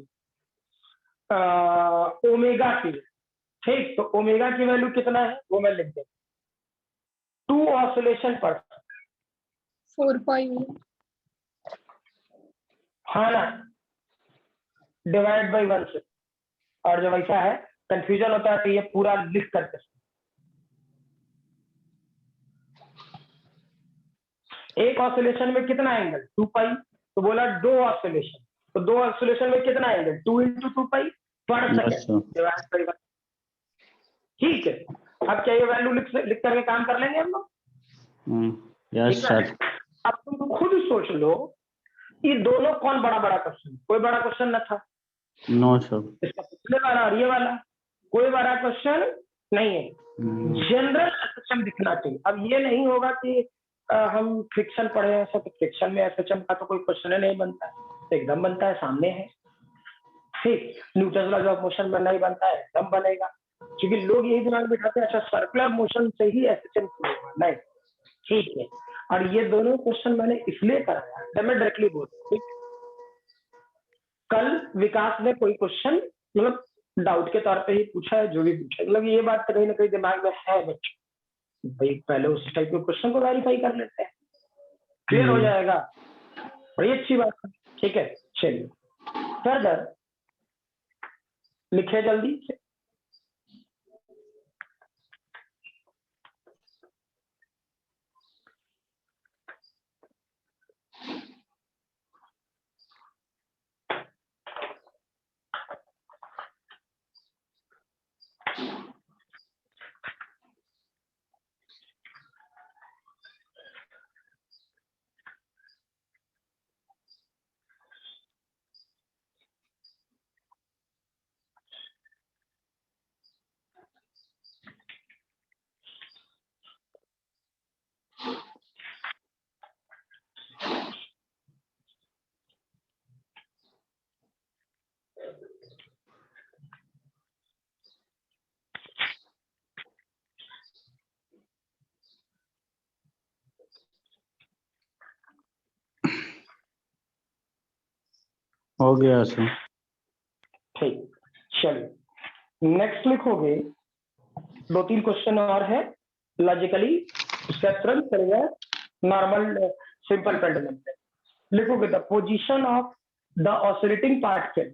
ओमेगा की। ठीक, तो ओमेगा की वैल्यू कितना है वो मैं लिख देता, 2 ऑसिलेशन पर 4 पाई। हाँ ना, डिवाइड बाई 1 से। और जब ऐसा है कंफ्यूजन होता है तो ये पूरा लिख करके, एक ऑसिलेशन में कितना एंगल 2 पाई, तो बोला 2 ऑसिलेशन, तो 2 ऑसिलेशन में कितना एंगल 2 × 2 पाई पर सेकंड डिवाइड बाई 1। ठीक है, अब क्या ये वैल्यू लिख करके काम कर लेंगे हम लोग? Yes sir. अब तुम खुद सोच लो, ये दोनों कौन बड़ा बड़ा क्वेश्चन, कोई बड़ा क्वेश्चन न था। No sir. इसका पिछले वाला और ये वाला कोई बड़ा क्वेश्चन नहीं है, जनरल एसएचएम दिखना चाहिए। अब ये नहीं होगा कि हम फ्रिक्शन पढ़े हैं, तो फ्रिक्शन में एसएचएम का तो कोई क्वेश्चन नहीं बनता है, तो एकदम बनता है, सामने है। ठीक, न्यूटन लॉ ऑफ मोशन में नहीं बनता है, एकदम बनेगा, क्योंकि लोग यही दिमाग में बिठाते हैं अच्छा सर्कुलर मोशन से ही एसएचएम होगा, नहीं। ठीक है, और ये दोनों क्वेश्चन मैंने इसलिए कराया, जब मैं डायरेक्टली बोल, ठीक, कल विकास ने कोई क्वेश्चन मतलब डाउट के तौर पे ही पूछा है, जो भी पूछा, मतलब ये बात कहीं ना कहीं दिमाग में है बच्चों, भाई पहले उस टाइप के क्वेश्चन को वेरीफाई कर लेते हैं, क्लियर हो जाएगा, बड़ी अच्छी बात है। ठीक है, चलिए फर्दर लिखे जल्दी से। हो गया सर। ठीक, चलिए नेक्स्ट लिखोगे, 2-3 क्वेश्चन और है लॉजिकली, उसका तुरंत करेगा नॉर्मल सिंपल पेंडुलम पे। लिखोगे the position of the oscillating particle,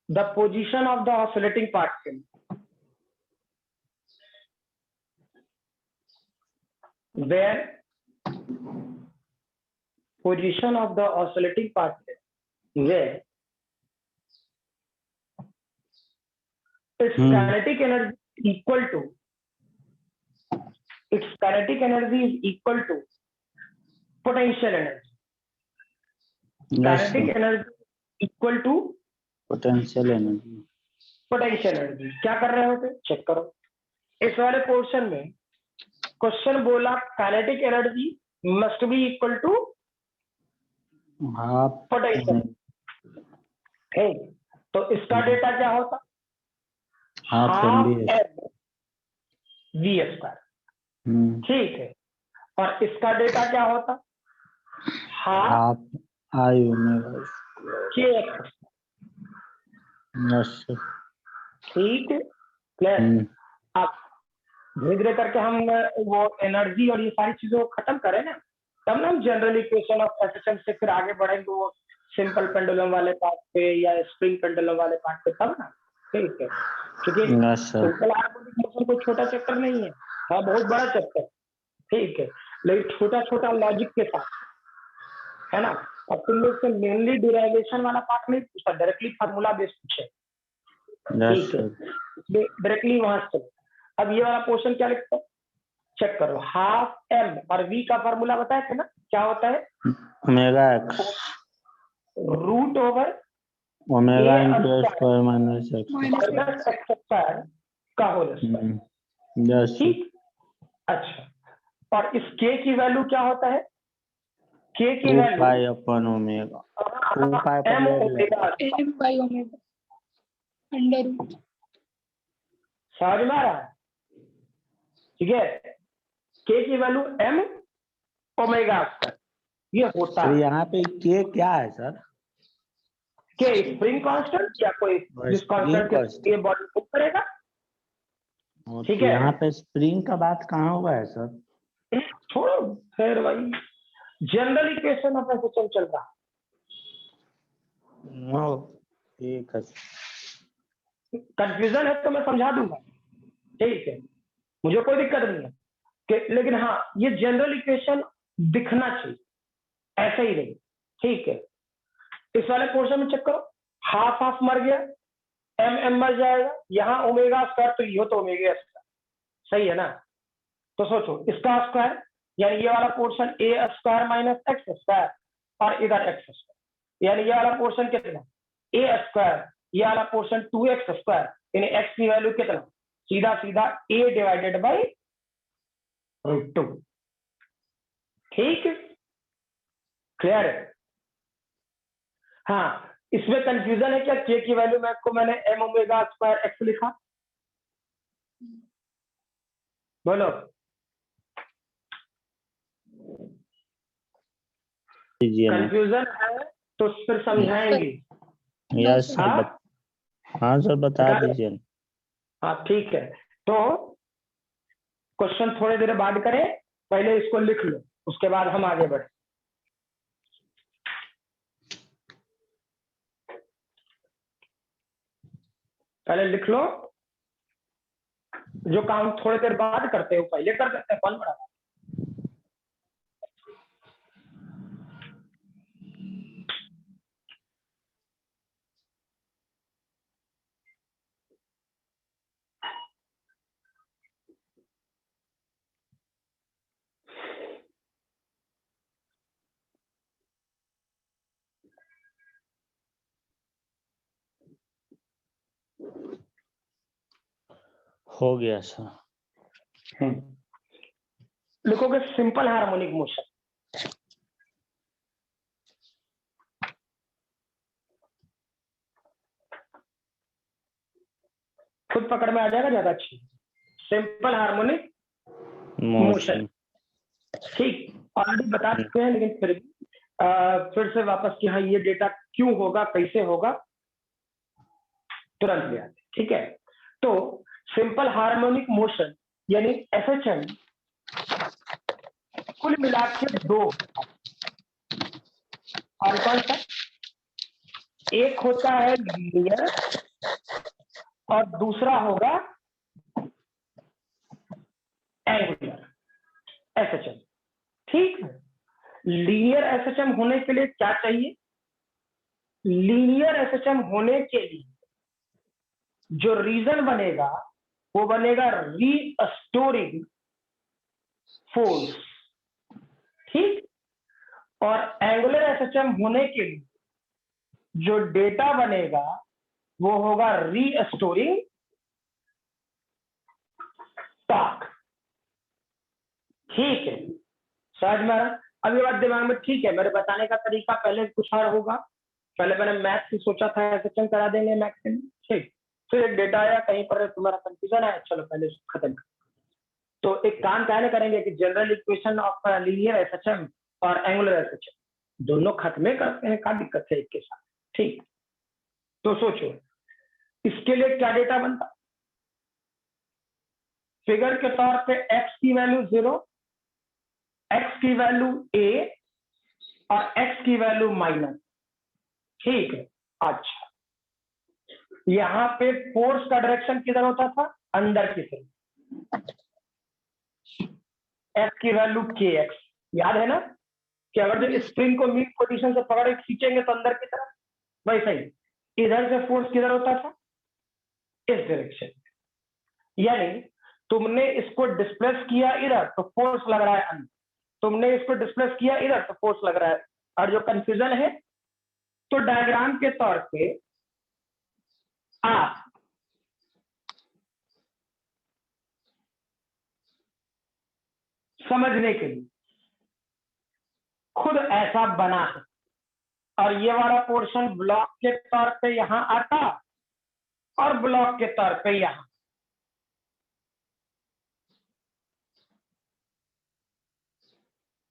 the position of the oscillating particle where position of the oscillating particle where its kinetic energy equal to, its kinetic energy is equal to potential energy. Yes, Kinetic sir. energy equal to potential energy. potential energy। क्या कर रहे होते, चेक करो। इस वाले पोर्शन में क्वेश्चन बोला kinetic energy must be equal to half potential. ठीक, तो इसका डेटा क्या होता, half half m m v square. ठीक है, और इसका डेटा क्या होता, half half I omega. K x. Yes sir. ठीक है, क्लियर। अब धीरे धीरे करके हम वो एनर्जी और ये सारी चीजों को खत्म करें ना, तब ना हम जनरल इक्वेशन ऑफ एफिशिएंसी से फिर आगे बढ़ेंगे वो सिंपल पेंडुलम वाले पार्ट पे या स्प्रिंग पेंडुलम वाले पार्ट पे, तब ना। ठीक है, क्योंकि सिंपल हार्मोनिक मोशन कोई छोटा चैप्टर नहीं है, हाँ बहुत बड़ा चैप्टर। ठीक है, लेकिन छोटा छोटा लॉजिक के साथ, है ना। अब तुम लोग से मेनली डिराइवेशन वाला पार्ट नहीं पूछा, डायरेक्टली फार्मूला बेस्ड पूछे। ठीक है, डायरेक्टली वहां से। अब ये वाला पोर्शन क्या लिखता है, चेक करो, हाफ एम और वी का फार्मूला बताए थे ना, क्या होता है, omega x root over omega into square minus x square का होल स्क्वायर। यस। ठीक, अच्छा, और इस के की वैल्यू क्या होता है, के की 2 value pi upon omega, 2 pi m पर omega. m by omega under root. समझ में आ रहा है, ठीक है, के की वैल्यू एम ओमेगा स्क्वायर ये होता सर। है। यहाँ पे के क्या है सर? के स्प्रिंग कांस्टेंट या कोई जिस कांस्टेंट के ये बॉडी मूव करेगा। ठीक है, यहाँ पे स्प्रिंग का बात कहाँ हुआ है सर? छोड़ो फिर भाई, जनरल इक्वेशन ऑफ एफिशिएंसी चल रहा। ठीक है, कंफ्यूजन है तो मैं समझा दूंगा। ठीक है, मुझे कोई दिक्कत नहीं है कि, लेकिन हाँ ये जनरल इक्वेशन दिखना चाहिए, ऐसे ही नहीं। ठीक है, इस वाले पोर्शन में चेक करो, हाफ हाफ मर गया, एम एम मर जाएगा, यहाँ ओमेगा स्क्वायर तो ये तो ओमेगा स्क्वायर, सही है ना। तो सोचो इसका स्क्वायर यानी ये वाला पोर्शन ए स्क्वायर माइनस एक्स स्क्वायर और इधर एक्स स्क्वायर, यानी ये वाला पोर्शन कितना, ए स्क्वायर, ये वाला पोर्शन 2x स्क्वायर, यानी x की वैल्यू कितना, सीधा सीधा a डिवाइडेड बाई √2। ठीक, क्लियर है। हाँ, इसमें कंफ्यूजन है क्या, k की वैल्यू में को मैंने m ओमेगा स्क्वायर x लिखा, बोलो। कंफ्यूजन है तो फिर समझाएंगे। Yes sir. हाँ? हाँ सर, बता दीजिए। हाँ ठीक है, तो क्वेश्चन थोड़ी देर बाद करें, पहले इसको लिख लो, उसके बाद हम आगे बढ़े। पहले लिख लो, जो काम थोड़ी देर बाद करते हो पहले कर देते हैं, कौन बड़ा। हो गया सर। लिखोगे सिंपल हार्मोनिक मोशन। खुद पकड़ में आ जाएगा ज्यादा अच्छी, सिंपल हार्मोनिक मोशन। ठीक, ऑलरेडी बता चुके हैं, लेकिन फिर भी फिर से वापस कि हाँ ये डेटा क्यों होगा, कैसे होगा, तुरंत ले आते। ठीक है, तो सिंपल हार्मोनिक मोशन यानी एसएचएम कुल मिला के 2, और कौन सा, एक होता है लीनियर और दूसरा होगा एंगुलर एसएचएम। ठीक है, लीनियर एसएचएम होने के लिए क्या चाहिए, लीनियर एसएचएम होने के लिए जो रीजन बनेगा वो बनेगा रीस्टोरिंग फोर्स। ठीक, और एंगुलर एसएचएम होने के लिए जो डेटा बनेगा वो होगा रीस्टोरिंग टॉर्क। ठीक है, समझ में आ रहा? अब ये बात दिमाग में ठीक है, मेरे बताने का तरीका पहले कुछ और होगा। पहले मैंने मैथ से सोचा था एसएचएम करा देंगे मैथ में, ठीक, फिर एक डेटा आया कहीं पर तुम्हारा कंफ्यूजन है, चलो पहले खत्म कर। तो एक काम क्या करेंगे कि general equation of linear SHM और एंगुलर एसएचएम दोनों खत्म करते हैं, क्या दिक्कत है एक के साथ। ठीक, तो सोचो इसके लिए क्या डेटा बनता, फिगर के तौर पे x की वैल्यू 0, x की वैल्यू a और x की वैल्यू माइनस। ठीक है, अच्छा यहां पे फोर्स का डायरेक्शन किधर होता था, अंदर की तरफ, x की वैल्यू kx, याद है ना कि अगर जो स्प्रिंग को मीट पोजीशन से पकड़ के खींचेंगे तो अंदर की तरफ, वैसे ही इधर से फोर्स किधर होता था, इस डायरेक्शन। यानी तुमने इसको डिस्प्लेस किया इधर तो फोर्स लग रहा है अंदर, तुमने इसको डिस्प्लेस किया इधर तो फोर्स लग रहा है। और जो कंफ्यूजन है तो डायग्राम के तौर पे आप समझने के लिए खुद ऐसा बना है, और ये वाला पोर्शन ब्लॉक के तौर पे यहां आता और ब्लॉक के तौर पे यहां।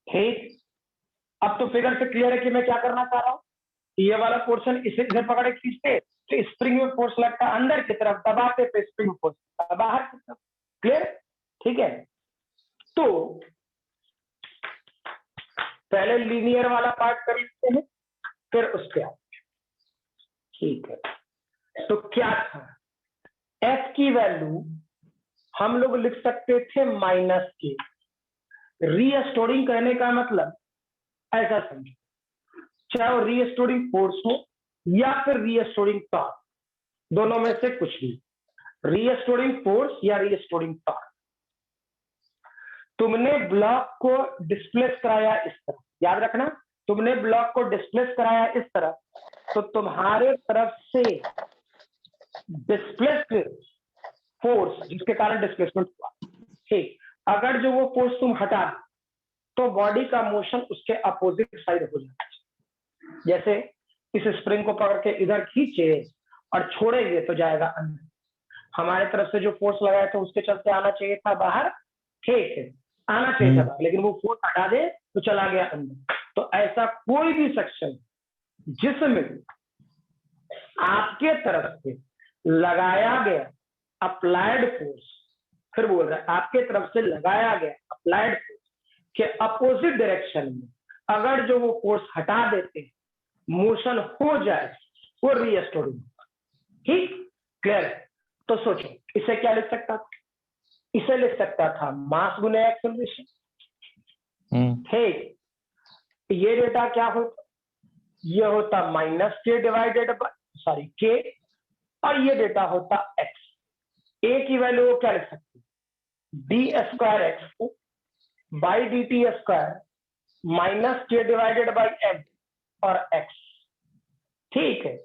ठीक, अब तो फिगर से क्लियर है कि मैं क्या करना चाह रहा हूं, ये वाला पोर्शन इसे इधर पकड़े खींचते तो स्प्रिंग में फोर्स लगता है अंदर की तरफ, दबाते पे स्प्रिंग फोर्स बाहर की तरफ। क्लियर? ठीक है, तो पहले लीनियर वाला पार्ट कर लेते हैं, फिर उसके आगे। ठीक है, तो क्या था, एफ की वैल्यू हम लोग लिख सकते थे माइनस के। रीस्टोरिंग कहने का मतलब ऐसा समझो, चाहे वो रीस्टोरिंग फोर्स हो या फिर रीस्टोरिंग टॉर्क, दोनों में से कुछ भी, रीस्टोरिंग फोर्स या रीस्टोरिंग टॉर्क। तुमने ब्लॉक को डिस्प्लेस कराया इस तरह, याद रखना, तुमने ब्लॉक को डिस्प्लेस कराया इस तरह, तो तुम्हारे तरफ से डिस्प्लेस्ड फोर्स जिसके कारण डिस्प्लेसमेंट हुआ, ठीक, अगर जो वो फोर्स तुम हटा तो बॉडी का मोशन उसके अपोजिट साइड हो जाता है। जैसे इस स्प्रिंग को पकड़ के इधर खींचे और छोड़ेंगे तो जाएगा अंदर, हमारे तरफ से जो फोर्स लगाया था उसके चलते आना चाहिए था बाहर, ठीक है, आना चाहिए था बाहर, लेकिन वो फोर्स हटा दे तो चला गया अंदर। तो ऐसा कोई भी सेक्शन जिसमें आपके तरफ से लगाया गया अप्लाइड फोर्स, फिर बोल रहा है आपके तरफ से लगाया गया अप्लाइड फोर्स के अपोजिट डायरेक्शन में अगर जो वो फोर्स हटा देते हैं मोशन हो जाए, वो रीस्टोरिंग। ठीक, क्लियर है? तो सोचो इसे क्या लिख सकता था, इसे लिख सकता था मास गुने एक्सेलरेशन। ठीक, ये डेटा क्या होता, ये होता माइनस के डिवाइडेड बाय सॉरी के, और ये डेटा होता एक्स। ए की वैल्यू क्या लिख सकते, D square x by d t square minus के डिवाइडेड बाई एम और एक्स। ठीक है,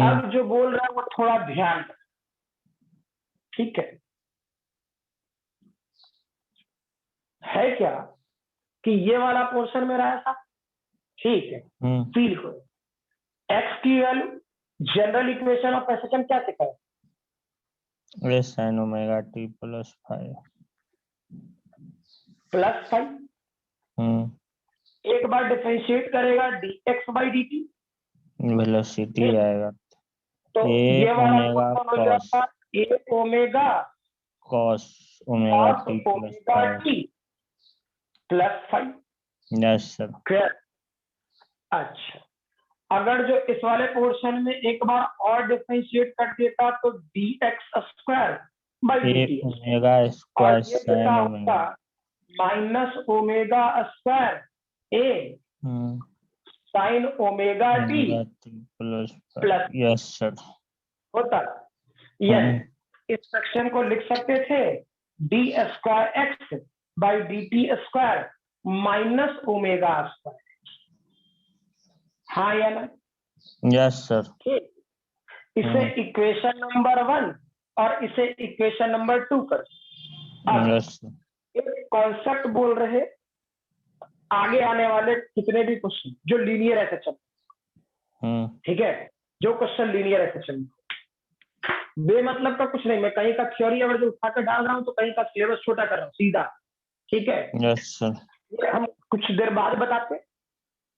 अब जो बोल रहा है वो थोड़ा ध्यान, ठीक है क्या कि ये वाला पोर्शन मेरा ऐसा, ठीक है, फील करो एक्स की value general equation of SHM क्या सिखाया, S sin omega t plus 5 +5। एक बार डिफरेंशिएट करेगा dx by dt, वेलोसिटी आएगा तो ए ये वाला ओमेगा फंक्शन हो कॉस जाता a omega cos omega cos T plus omega t plus 5। Yes sir. Clear? अच्छा, अगर जो इस वाले पोर्शन में एक बार और डिफरेंशिएट कर देता तो dx square by A dt, omega और स्क्वायर ये साइन क्या ओमेगा। होता minus omega square a sine omega t omega t plus plus yes sir. होता। यस, इस सेक्शन को लिख सकते थे D square x by d t square minus omega square. हाँ या ना? Yes sir. ठीक, इसे इक्वेशन नंबर 1 और इसे इक्वेशन नंबर 2 कर। अब यस सर। एक कॉन्सेप्ट बोल रहे, आगे आने वाले कितने भी क्वेश्चन जो लीनियर ऐसे चल, ठीक है, जो क्वेश्चन लीनियर ऐसे चल, बेमतलब का कुछ नहीं, मैं कहीं का थ्योरी अगर जो उठा कर डाल रहा हूँ तो कहीं का सिलेबस छोटा कर रहा हूँ सीधा, ठीक है। Yes sir. ये हम कुछ देर बाद बताते,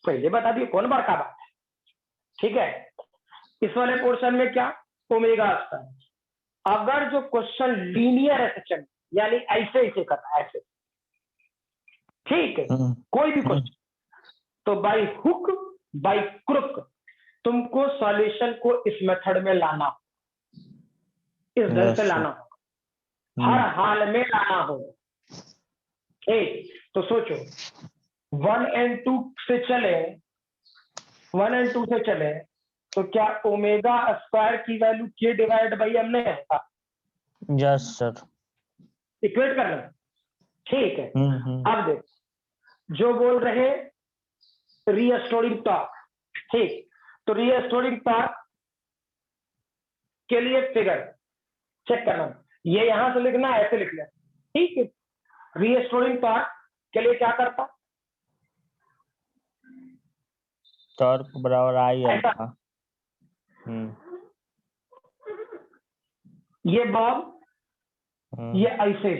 पहले बता दिए कौन बड़का बात है, ठीक है। इस वाले पोर्शन में क्या ओमेगा स्क्वायर, अगर जो क्वेश्चन लीनियर ऐसे चल यानी ऐसे ऐसे करना है ऐसे, ठीक है, कोई भी क्वेश्चन, तो बाय हुक बाय क्रुक तुमको सॉल्यूशन को इस मेथड में लाना, इस ढंग से लाना, हर हाल में लाना होगा। ठीक, तो सोचो 1 और 2 से चले, 1 और 2 से चले तो क्या ओमेगा स्क्वायर की वैल्यू के डिवाइड बाई एम नहीं होगा? Yes sir. इक्वेट करना, ठीक है। अब देख, जो बोल रहे रीस्टोरिंग टॉर्क, ठीक, तो रीस्टोरिंग टॉर्क के लिए फिगर चेक करना, ये यहां से लिखना ऐसे लिख लेना, ठीक है। रीस्टोरिंग टॉर्क के लिए क्या करता, टॉर्क बराबर आई अल्फा। ये बॉब ये ऐसे,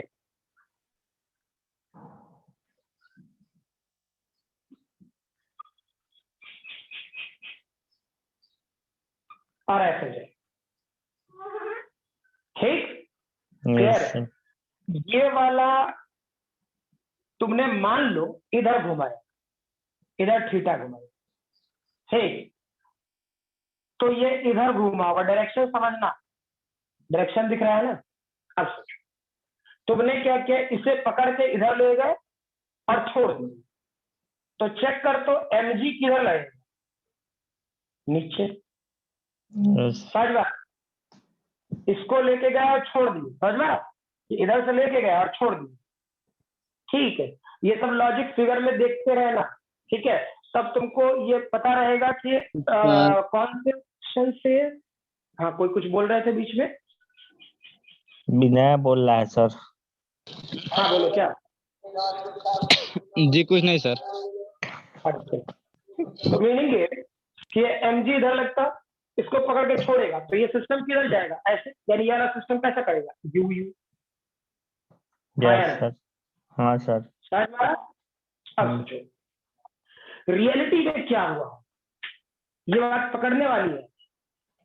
और ऐसे जाए, ठीक, क्लियर। ये वाला तुमने मान लो इधर घुमाया, इधर थीटा घुमाया, ठीक, तो ये इधर घुमा हुआ, डायरेक्शन समझना, डायरेक्शन दिख रहा है ना। अब सोचो तुमने क्या किया, इसे पकड़ के इधर ले गए और छोड़ दिए, तो चेक कर तो mg किधर लगेगा, नीचे, समझ में? इसको लेके गया और छोड़ दिए, समझ में, इधर से लेके गया और छोड़ दिए, ठीक है। ये सब लॉजिक फिगर में देखते रहना, ठीक है, तब तुमको ये पता रहेगा कि कौन से क्वेश्चन से। हाँ, कोई कुछ बोल रहे थे बीच में? विनय बोल रहा है सर। हाँ बोलो, क्या? जी कुछ नहीं सर। अच्छा, तो मीनिंग ये कि mg इधर लगता, इसको पकड़ के छोड़ेगा तो ये सिस्टम किधर जाएगा, ऐसे, यानी ये वाला सिस्टम कैसा करेगा, यू यू। Yes sir. हाँ सर। समझ में आया? अब सोचो रियलिटी में क्या हुआ, ये बात पकड़ने वाली है,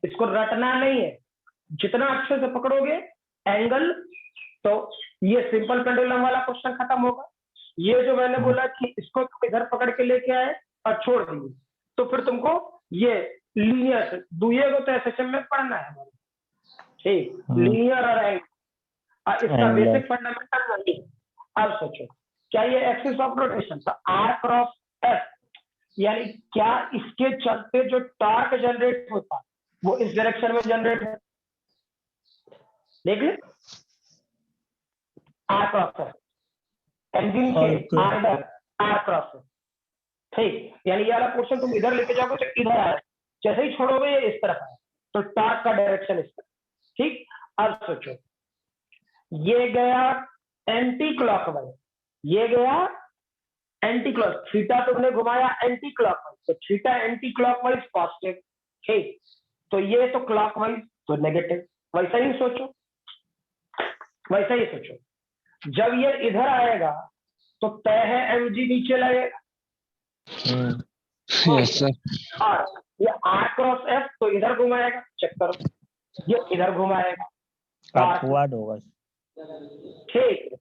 इसको रटना नहीं है, जितना अच्छे से पकड़ोगे एंगल, तो ये सिंपल पेंडुलम वाला क्वेश्चन खत्म होगा। ये जो मैंने बोला कि इसको तुम इधर पकड़ के लेके आए और छोड़ दिए, तो फिर तुमको ये लीनियर दुए को तो एसएचएम में पढ़ना है, ठीक, लीनियर और एंगल, इसका बेसिक फंडामेंटल नहीं। अब सोचो क्या ये एक्सिस ऑफ रोटेशन, तो आर क्रॉस एस, यानी क्या इसके चलते जो टॉर्क जनरेट होता वो इस डायरेक्शन में जनरेट है, देख ले, आर क्रॉस एस, इंजन के आर क्रॉस एस, ठीक, यानी ये वाला पोर्शन तुम इधर लेके जाओगे तो इधर आए, जैसे ही छोड़ोगे ये इस तरफ आए, तो टॉर्क का डायरेक्शन इस तरफ, ठीक। अब सोचो ये गया एंटी क्लॉकवाइज, ये गया एंटी क्लॉक, थीटा तुमने घुमाया एंटी क्लॉकवाइज, तो थीटा एंटी क्लॉकवाइज पॉजिटिव, ठीक, तो ये तो क्लॉकवाइज तो नेगेटिव, वैसा ही सोचो, वैसा ही सोचो, जब ये इधर आएगा तो तय है mg नीचे लगेगा, यस सर। और ये R क्रॉस F तो इधर घुमाएगा, चेक करो, ये इधर घुमाएगा, अपवर्ड होगा। ठीक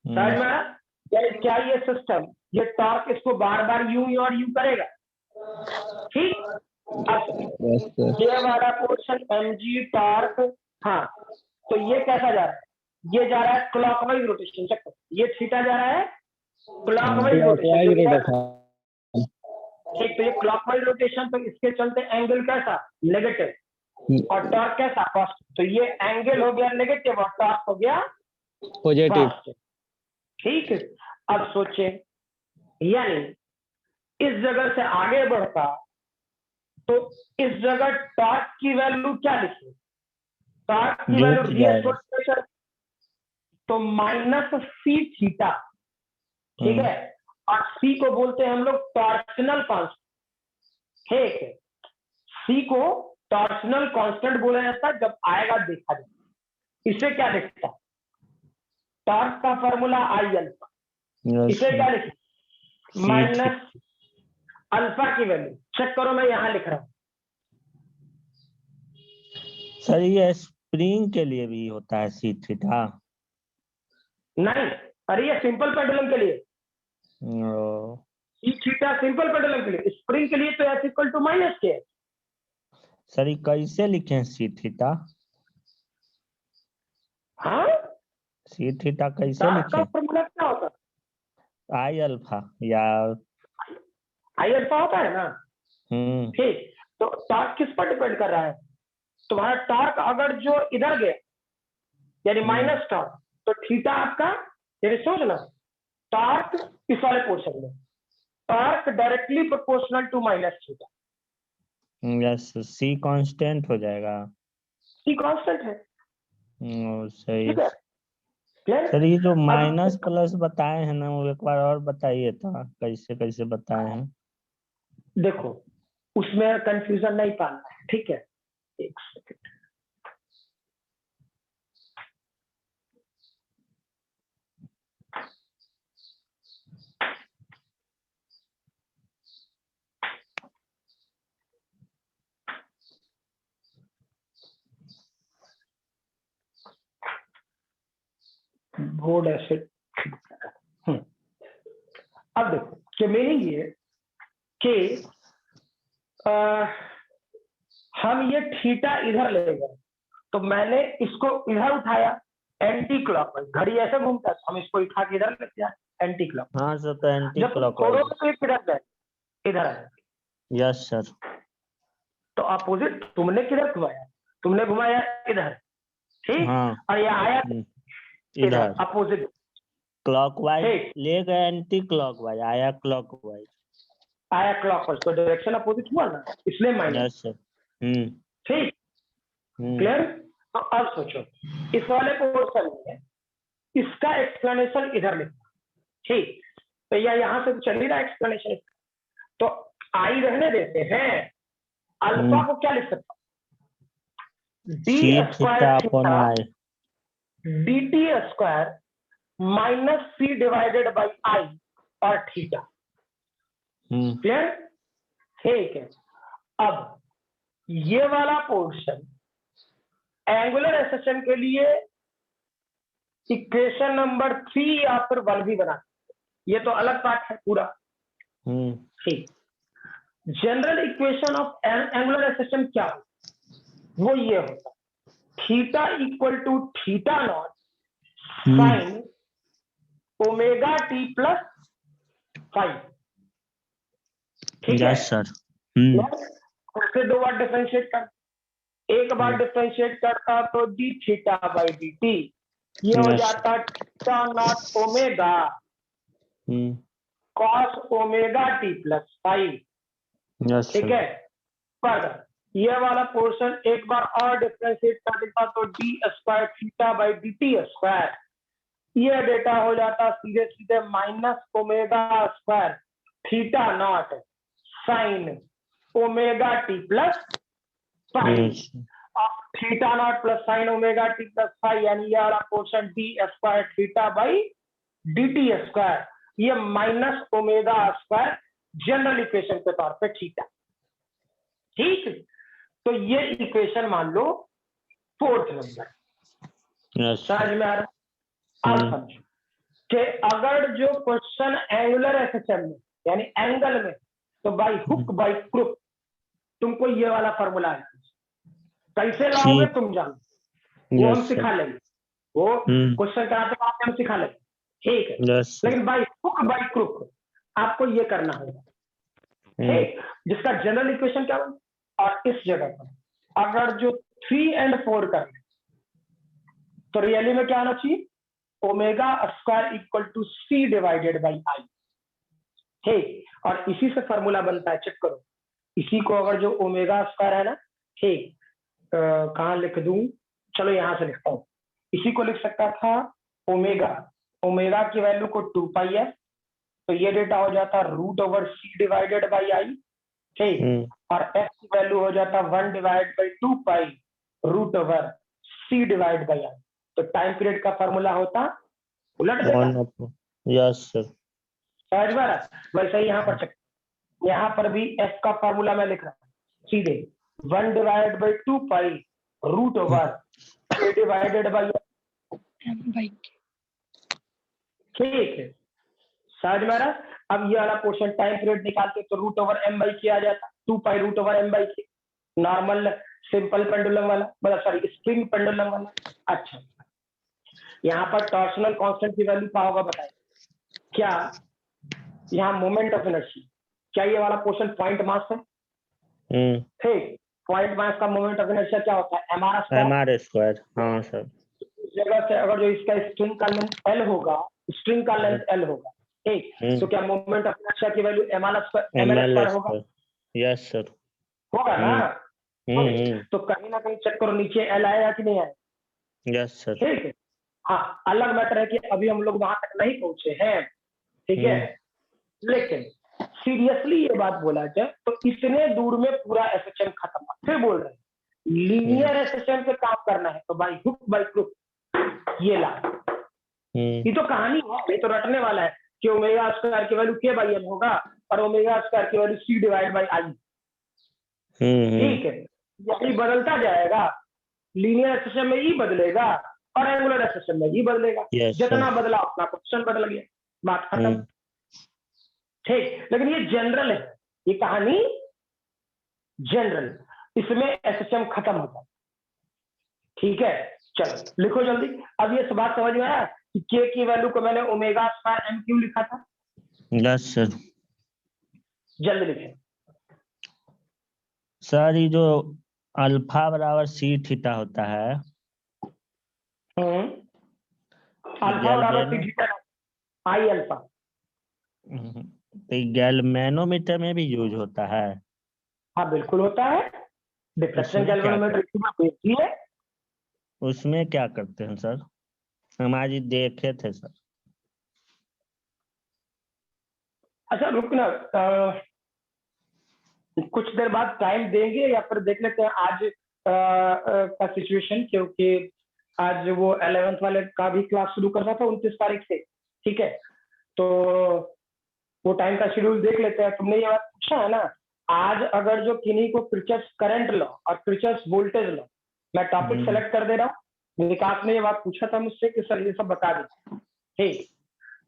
समझ में आया? यानी क्या ये सिस्टम, ये टॉर्क इसको बार बार यूं और यूं करेगा, ठीक। अब यस सर। ये वाला पोर्शन mg टॉर्क, हाँ, तो ये कैसा जा रहा है, ये जा रहा है क्लॉकवाइज रोटेशन, चेक करो, ये थीटा जा रहा है क्लॉकवाइज रोटेशन, ठीक। तो ये क्लॉकवाइज रोटेशन, तो इसके चलते एंगल कैसा, नेगेटिव, और टॉर्क कैसा, पॉजिटिव। तो ये एंगल हो गया नेगेटिव और टॉर्क हो गया पॉजिटिव। पॉजिटिव, ठीक है। अब सोचे, यानी इस जगह से आगे बढ़ता तो इस जगह टॉर्क की वैल्यू क्या लिखी, टॉर्क की वैल्यू जुट ds जाएगा। प्रेशर, तो माइनस सी थीटा, ठीक है। और सी को बोलते हैं हम लोग टॉर्शनल कांस्टेंट, ठीक है। सी को टॉर्शनल कांस्टेंट बोला जाता है, जब आएगा देखा जाए। इसे क्या लिखता है, टॉर्क का फॉर्मूला आई अल्फा, इसे क्या लिखी, माइनस अल्फा की वैल्यू, चेक करो मैं यहां लिख रहा हूं। सर ये स्प्रिंग के लिए भी होता है सी थीटा? नहीं, अरे ये सिंपल पेंडुलम के लिए, सी थीटा सिंपल पेंडुलम के लिए, स्प्रिंग के लिए तो एस इक्वल टू माइनस के। सर ये कैसे लिखें सी थीटा? हाँ, सी थीटा कैसे टॉर्क का लिखें? फॉर्मूला क्या होता है, आई अल्फा या आई अल्फा होता है ना, ठीक। तो टॉर्क किस पर डिपेंड कर रहा है, तुम्हारा टॉर्क अगर जो इधर गया यानी माइनस टॉर्क, तो थीटा आपका, यानी सोचना टॉर्क इस वाले पोर्शन में, torque directly proportional to minus theta. Yes, c constant हो जाएगा। सी कांस्टेंट है, सही। ठीक है, क्लियर। सर ये जो माइनस प्लस बताए हैं ना, वो एक बार और बताइए था, कैसे कैसे बताए हैं? देखो उसमें कंफ्यूजन नहीं पाना है, ठीक है, एक सेकंड। बोर्ड ऐसे, अब देखो कि मीनिंग ये कि हम ये थीटा इधर ले गए, तो मैंने इसको इधर उठाया एंटी क्लॉकवाइज, घड़ी ऐसे घूमता है, हम इसको उठा के इधर लेते हैं एंटी क्लॉक। हाँ सर, तो एंटी जब तुम क्लॉकवाइज। छोड़ोगे तो ये किधर जाए, इधर आए। Yes sir. तो अपोजिट तुमने किधर घुमाया, तुमने घुमाया इधर, ठीक। हाँ। और ये आया इधर अपोजिट, क्लॉकवाइज ले गए, एंटी क्लॉकवाइज आया, क्लॉकवाइज आया क्लॉकवाइज, तो डायरेक्शन अपोजिट हुआ ना, इसलिए माइनस, यस सर। ठीक, क्लियर। तो अब सोचो इस वाले पोर्शन में इसका एक्सप्लेनेशन इधर लिखा, ठीक। तो यहाँ से चल ही रहा एक्सप्लेनेशन, तो आई रहने देते हैं, अल्फा को क्या लिख सकता हूं, d square theta dt square minus c divided by I और थीटा, क्लियर, ठीक है। अब ये वाला पोर्शन एंगुलर एक्सेशन के लिए इक्वेशन नंबर 3 या फिर 1 भी बना, ये तो अलग पार्ट है पूरा, ठीक। General equation of angular acceleration क्या हो, वो ये होता, theta equal to theta naught sine omega t plus 5, ठीक है सर। उससे दो बार डिफरेंशिएट कर, एक बार डिफरेंशिएट करता तो D theta by d T, ये हो जाता theta naught omega cos omega t plus 5, ठीक है। पर ये वाला पोर्शन एक बार और डिफरेंशिएट कर देता तो d square theta by d t square, ये डेटा हो जाता सीधे सीधे minus omega square theta naught sine omega t plus 5, theta naught plus sine omega t plus 5, यानी ये वाला portion d square theta by d t square, ये minus omega square general equation के तौर पे थीटा। ठीक, तो ये इक्वेशन मान लो 4th नंबर, यस समझ में आ रहा है? अब समझो कि अगर जो क्वेश्चन एंगुलर एसएचएम में यानी एंगल में, तो बाई हुक बाई क्रुक तुमको ये वाला फॉर्मूला है, कैसे लाओगे ठीक। तुम जानो, वो हम यस सिखा लेंगे, वो क्वेश्चन कराते वक्त हम सिखा लेंगे, ठीक है? यस लेकिन बाई हुक बाई क्रुक आपको ये करना होगा, ठीक, जिसका जनरल इक्वेशन क्या बन, और इस जगह पर अगर जो 3 and 4 कर तो रियली में क्या आना चाहिए, omega square equal to c divided by I, ठीक, और इसी से फॉर्मूला बनता है, चेक करो, इसी को अगर जो ओमेगा स्क्वायर है ना, ठीक, कहाँ लिख दूं, चलो यहां से लिखता हूं, इसी को लिख सकता था ओमेगा, ओमेगा की वैल्यू को 2 पाई है, तो ये डेटा हो जाता √c डिवाइडेड बाई आई, ठीक, और f की वैल्यू हो जाता 1 divide by 2 pi √c divide by I, तो टाइम पीरियड का फॉर्मूला होता उलट देता। Yes sir. समझ में आ रहा है? वैसे ही यहाँ पर चेक, यहाँ पर भी f का फॉर्मूला मैं लिख रहा हूँ सीधे 1 divide by 2 pi √c divided by, ठीक है, समझ में आ रहा है? अब ये वाला पोर्शन टाइम पीरियड निकालते तो √m/k आ जाता, 2 पाई √m/k, नॉर्मल सिंपल पेंडुलम वाला, मतलब सॉरी स्प्रिंग पेंडुलम वाला। अच्छा, यहाँ पर टॉर्सनल कांस्टेंट की वैल्यू क्या होगा बताइए, क्या यहाँ मोमेंट ऑफ इनर्शिया, क्या ये वाला पोर्शन पॉइंट मास है, ठीक, पॉइंट मास का मोमेंट ऑफ इनर्शिया क्या होता है, mr स्क्वायर। हाँ सर। इस जगह से अगर जो इसका स्ट्रिंग का लेंथ L होगा, स्ट्रिंग का लेंथ L होगा, ठीक, तो क्या मोमेंट ऑफ इनर्शिया की वैल्यू ml² होगा? Yes sir. होगा ना? तो कहीं ना कहीं चेक करो नीचे L आएगा कि नहीं आएगा? Yes sir. ठीक है, हाँ, अलग मैटर है कि अभी हम लोग वहां तक नहीं पहुंचे हैं, ठीक है, लेकिन सीरियसली ये बात बोला जाए तो इतने दूर में पूरा एसएचएम खत्म, फिर बोल रहे हैं लीनियर एसएचएम पे काम करना है तो बाई हुक बाई क्रुक ये ला, ये तो कहानी है, ये तो रटने वाला है कि ओमेगा स्क्वायर की वैल्यू k बाई m होगा और ओमेगा स्क्वायर की value c divide by I, ठीक है, यही बदलता जाएगा, लीनियर एसएचएम में ई बदलेगा और एंगुलर एसएचएम में ई बदलेगा, जितना बदला उतना क्वेश्चन बदल गया, बात खत्म, ठीक। लेकिन ये जनरल है, ये कहानी जनरल, इसमें एसएचएम खत्म होता है, ठीक है। चलो लिखो जल्दी, अब ये बात समझ में आया कि के की वैल्यू को मैंने ओमेगा स्क्वायर m क्यों लिखा था? Yes sir. जल्दी लिखें सर, ये जो अल्फा बराबर सी थीटा होता है, अल्फा बराबर सी थीटा आई अल्फा, तो गैल्वेनोमीटर में भी यूज होता है? हाँ बिल्कुल होता है, डिफ्लेक्शन गैल्वेनोमीटर देखी है, उसमें क्या करते हैं सर? हम आज देखे थे सर। अच्छा रुकना, कुछ देर बाद टाइम देंगे या फिर देख लेते हैं आज का सिचुएशन, क्योंकि आज वो 11th वाले का भी क्लास शुरू करना था 29 तारीख से, ठीक है, तो वो टाइम का शेड्यूल देख लेते हैं। तुमने ये बात पूछा है ना, आज अगर जो किन्हीं को किरचॉफ करंट लॉ और किरचॉफ वोल्टेज लॉ, मैं टॉपिक सेलेक्ट कर दे रहा हूँ, विकास ने ये बात पूछा था मुझसे कि सर ये सब बता दीजिए, ठीक,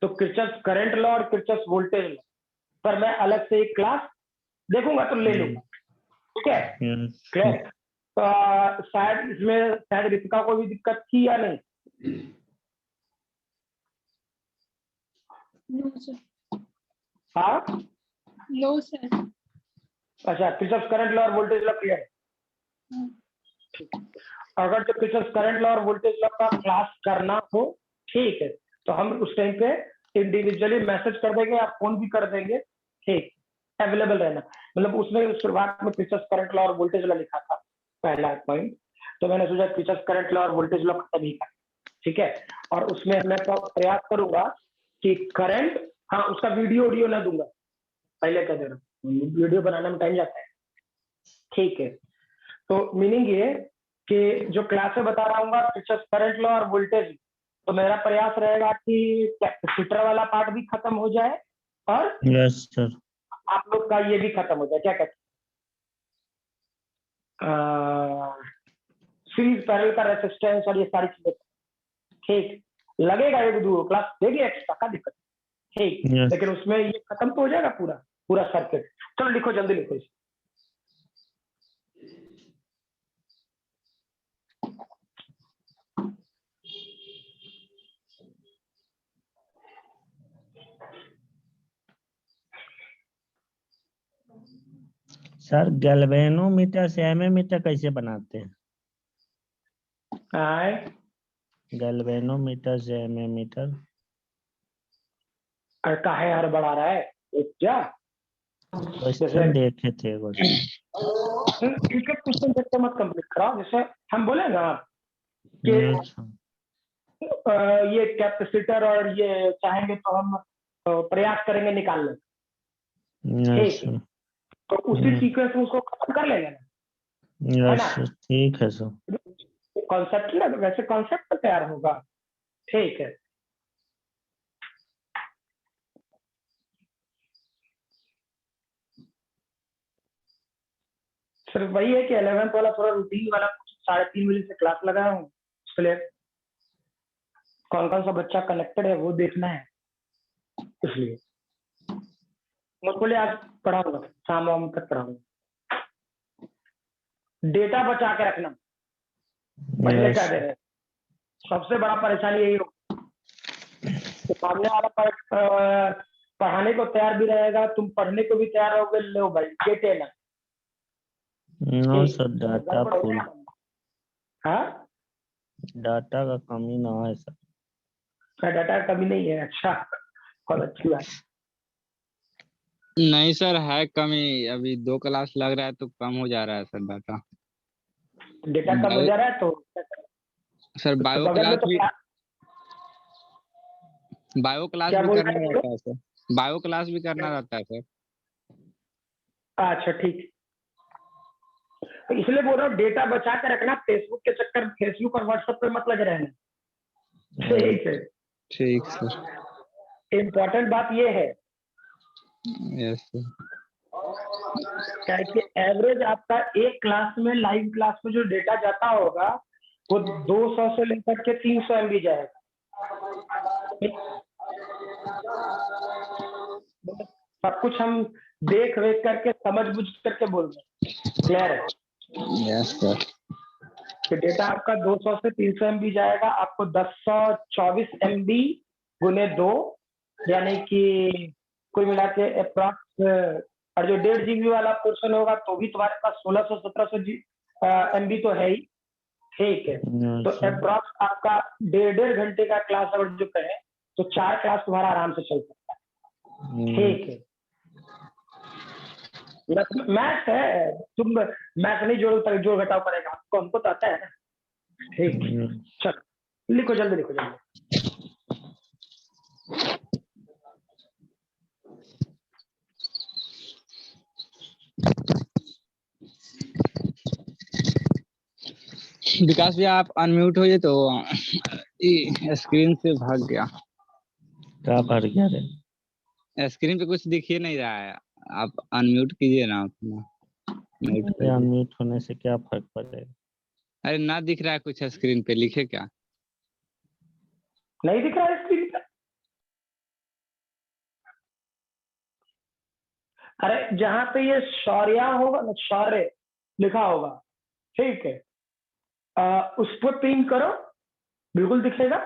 तो किरचॉफ करंट लॉ और किरचॉफ वोल्टेज लॉ पर मैं अलग से एक क्लास देखूंगा तो ले लूंगा, ठीक है, क्लियर? तो शायद इसमें शायद रितिका को भी दिक्कत थी या नहीं? No sir. हाँ, नो सर। अच्छा, किरचॉफ करंट लॉ और वोल्टेज लॉ क्लियर है? अगर तो किरचॉफ करंट लॉ और वोल्टेज लॉ का क्लास करना हो, ठीक है, तो हम उस टाइम पे इंडिविजुअली मैसेज कर देंगे या फोन भी कर देंगे, ठीक, अवेलेबल रहना। मतलब उसमें शुरुआत में किरचॉफ करंट लॉ और वोल्टेज लॉ लिखा था पहला पॉइंट, तो मैंने सोचा किरचॉफ करंट लॉ और वोल्टेज लॉ खत्म ही कर, ठीक है, और उसमें मैं प्रयास करूंगा कि करंट, हाँ उसका वीडियो ना दूंगा, पहले कह दे रहा हूँ, वीडियो बनाने में टाइम जाता है, ठीक है, तो मीनिंग ये कि जो क्लास में बता रहा हूँ किरचॉफ करंट लॉ और वोल्टेज, तो मेरा प्रयास रहेगा कि कैपेसिटर वाला पार्ट भी खत्म हो जाए और यस सर आप लोग का ये भी खत्म हो जाए, क्या कहते सीरीज पैरेलल का रेसिस्टेंस और ये सारी चीजें, ठीक लगेगा, एक दो क्लास देगी एक्स्ट्रा का दिक्कत, ठीक Yes. लेकिन उसमें ये खत्म तो हो जाएगा पूरा पूरा सर्किट। चलो लिखो, जल्दी लिखो इसे। सर गैल्वेनोमीटर से एमएमीटर कैसे बनाते हैं? आए गैल्वेनोमीटर से एमएमीटर। और काहे हर बढ़ा रहा है, क्या क्वेश्चन देखे थे कुछ। ठीक है, क्वेश्चन देखते मत कंप्लीट कराओ, जैसे हम बोले ना कि अच्छा। ये कैपेसिटर और ये चाहेंगे तो हम प्रयास करेंगे निकालने, ठीक है, अच्छा। तो उसी सीक्वेंस में उसको खत्म कर लेंगे ना, है ना? अच्छा ठीक है सर। कॉन्सेप्ट ना, वैसे कॉन्सेप्ट तैयार होगा, ठीक है। सिर्फ वही है कि 11th वाला थोड़ा रूटीन वाला 3:30 बजे से क्लास लगाया हूँ, उसके लिए कौन कौन सा बच्चा कनेक्टेड है वो देखना है, इसलिए मुझको लिए आज पढ़ाऊंगा, शाम वाम तक पढ़ाऊंगा। डेटा बचा के रखना, पहले क्या दे रहे हैं, सबसे बड़ा परेशानी यही हो, तो सामने वाला पढ़ाने को तैयार भी रहेगा, तुम पढ़ने को भी तैयार रहोगे, लो भाई गेट है ना, नो सर, डाटा गड़बड़ हो फुल, जाएगा। हाँ, डाटा का कमी ना है सर। डाटा कमी नहीं है, अच्छा बहुत अच्छी बात। नहीं सर है कमी, अभी 2 क्लास लग रहा है तो कम हो जा रहा है सर डाटा। डेटा कम हो जा रहा है तो सर उसके बायो बगल में क्लास तो भी बायो क्लास क्या भी बोल करना रहे हैं रहता है सर, बायो क्लास भी करना रहता है सर। अच्छा ठीक, तो इसलिए बोल रहा हूँ डेटा बचा के रखना, फेसबुक के चक्कर, फेसबुक और व्हाट्सएप पे मत लगे रहना, ठीक है। ठीक सर। इम्पोर्टेंट बात ये है यस सर। क्या है कि एवरेज आपका एक क्लास में, लाइव क्लास में जो डेटा जाता होगा वो 200 से लेकर के 300 MB जाएगा, सब कुछ हम देख वेख करके समझ बुझ करके बोल रहे हैं, क्लियर है यस सर। कि डेटा आपका 200 से 300 MB जाएगा, आपको 1024 MB गुने 2 यानी कि कुल मिला के अप्रॉक्स, और जो 1.5 GB वाला पोर्शन होगा तो भी तुम्हारे पास 1600-1700 MB तो है ही, ठीक है। तो अप्रॉक्स आपका 1.5 घंटे का क्लास अगर जो करें तो 4 क्लास तुम्हारा आराम से चल सकता है, ठीक है। मैथ है, तुम मैथ नहीं जोड़ घटाव करेगा, आपको हमको तो आता है ना, ठीक। चलो लिखो, जल्दी लिखो, जल्दी। विकास भैया आप अनम्यूट हो, ये तो स्क्रीन से भाग गया। क्या भाग गया रे? स्क्रीन पे कुछ दिख ही नहीं रहा है, आप अनम्यूट कीजिए ना अपना, म्यूट करिए। अनम्यूट होने से क्या फर्क पड़ेगा? अरे ना दिख रहा है कुछ स्क्रीन पे, लिखे क्या? नहीं दिख रहा है स्क्रीन पे? अरे जहां पे ये शौर्या होगा ना, शौर्य लिखा होगा, ठीक है, उस पर पिंग करो, बिल्कुल दिखेगा।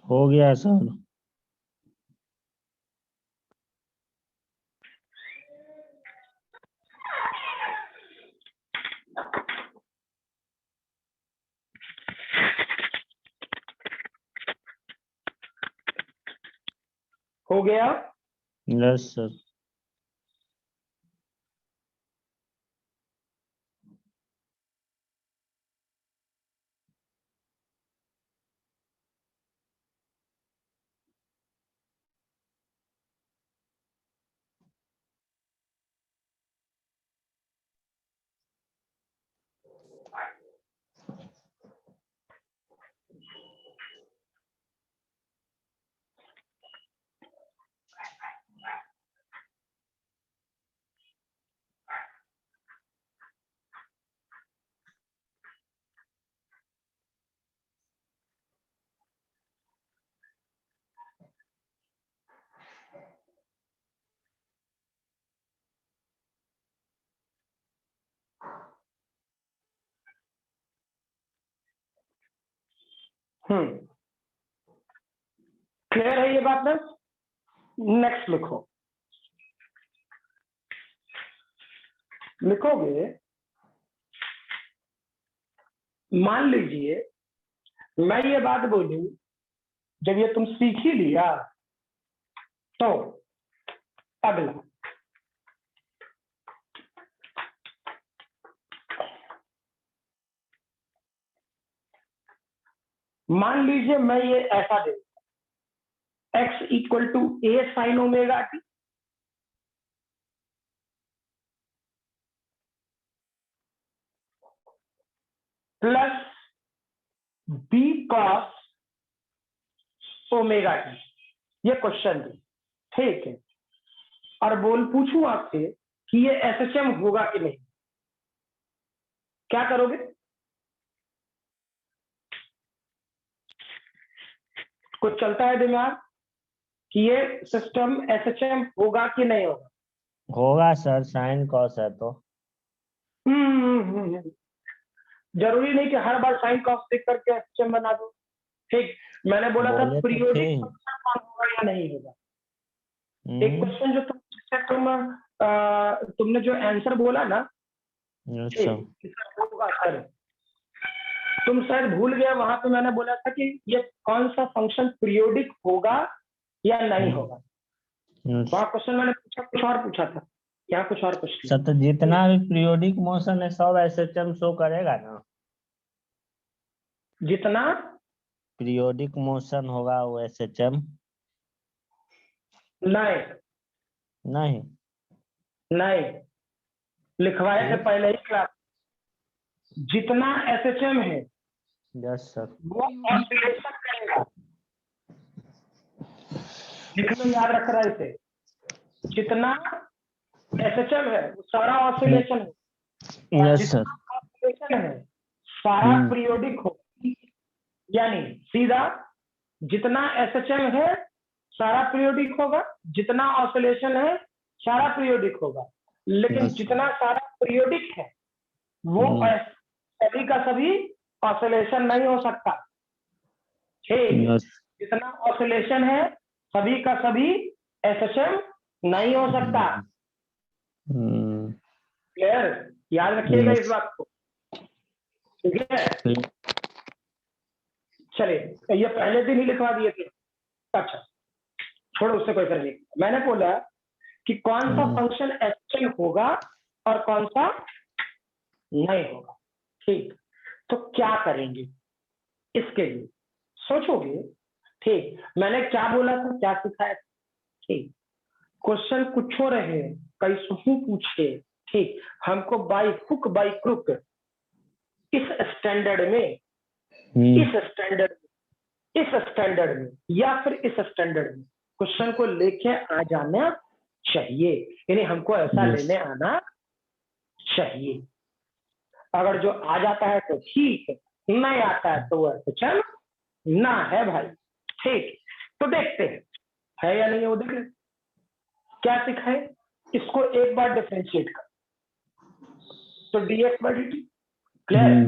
हो गया सर। हो गया? Yes sir. क्लियर है ये बात? ना नेक्स्ट लिखो, लिखोगे मान लीजिए मैं ये बात बोलूं, जब ये तुम सीख ही लिया तो अगला मान लीजिए मैं ये ऐसा दे x equal to a sine omega t plus b cos omega t, ये क्वेश्चन है, ठीक है। और पूछूं आपसे कि ये एसएचएम होगा कि नहीं, क्या करोगे? कुछ चलता है दिमाग कि ये सिस्टम एसएचएम होगा कि नहीं होगा? होगा सर, साइन कॉस है तो। जरूरी नहीं कि हर बार साइन कॉस देख करके एसएचएम बना दो, ठीक। मैंने बोला था बोले तो पीरियोडिक थे। फंक्शन होगा या नहीं होगा। एक क्वेश्चन जो तुमने जो आंसर बोला ना, अच्छा। होगा सर, तुम शायद भूल गए, वहां पे मैंने बोला था कि ये कौन सा फंक्शन पीरियोडिक होगा या नहीं होगा। वहां क्वेश्चन मैंने पूछा, कुछ और पूछा था, यहाँ कुछ और क्वेश्चन। सर तो जितना भी पीरियोडिक मोशन है सब एसएचएम शो करेगा ना? जितना पीरियोडिक मोशन होगा वो एसएचएम नहीं नहीं? नहीं लिखवाए थे पहले ही क्लास, जितना एसएचएम है यस सर। वो ऑसिलेशन करेगा। लिख लो, याद रख रहा है इसे, जितना एसएचएम है वो सारा ऑसिलेशन है, यस सर। जितना ऑसिलेशन है सारा पीरियोडिक हो, यानी सीधा जितना एसएचएम है सारा पीरियोडिक होगा, जितना ऑसिलेशन है सारा पीरियोडिक होगा। लेकिन जितना सारा पीरियोडिक है वो सभी का सभी ऑसिलेशन नहीं हो सकता, ठीक। जितना ऑसिलेशन है सभी का सभी एसएचएम नहीं हो सकता। क्लियर? याद रखिएगा इस बात को, ठीक है। चलिए, ये पहले दिन ही लिखवा दिए थे। अच्छा छोड़ो, उससे कोई फर्क नहीं। मैंने बोला कि कौन सा फंक्शन एसएचएम होगा और कौन सा नहीं होगा, ठीक। तो क्या करेंगे इसके लिए सोचोगे, ठीक। मैंने क्या बोला था, क्या सिखाया था, ठीक। क्वेश्चन कुछ हो रहे, कैसे पूछे, ठीक। हमको बाई हुक बाई क्रुक इस स्टैंडर्ड में, इस स्टैंडर्ड में या फिर इस स्टैंडर्ड में क्वेश्चन को लेके आ जाना चाहिए, यानी हमको ऐसा लेने आना चाहिए। अगर जो आ जाता है तो ठीक है, नहीं आता है तो वह चल ना है भाई, ठीक। तो देखते हैं है या नहीं है वो, देख लें क्या सिखाए। इसको एक बार डिफरेंशिएट कर, तो dx by dt क्लियर।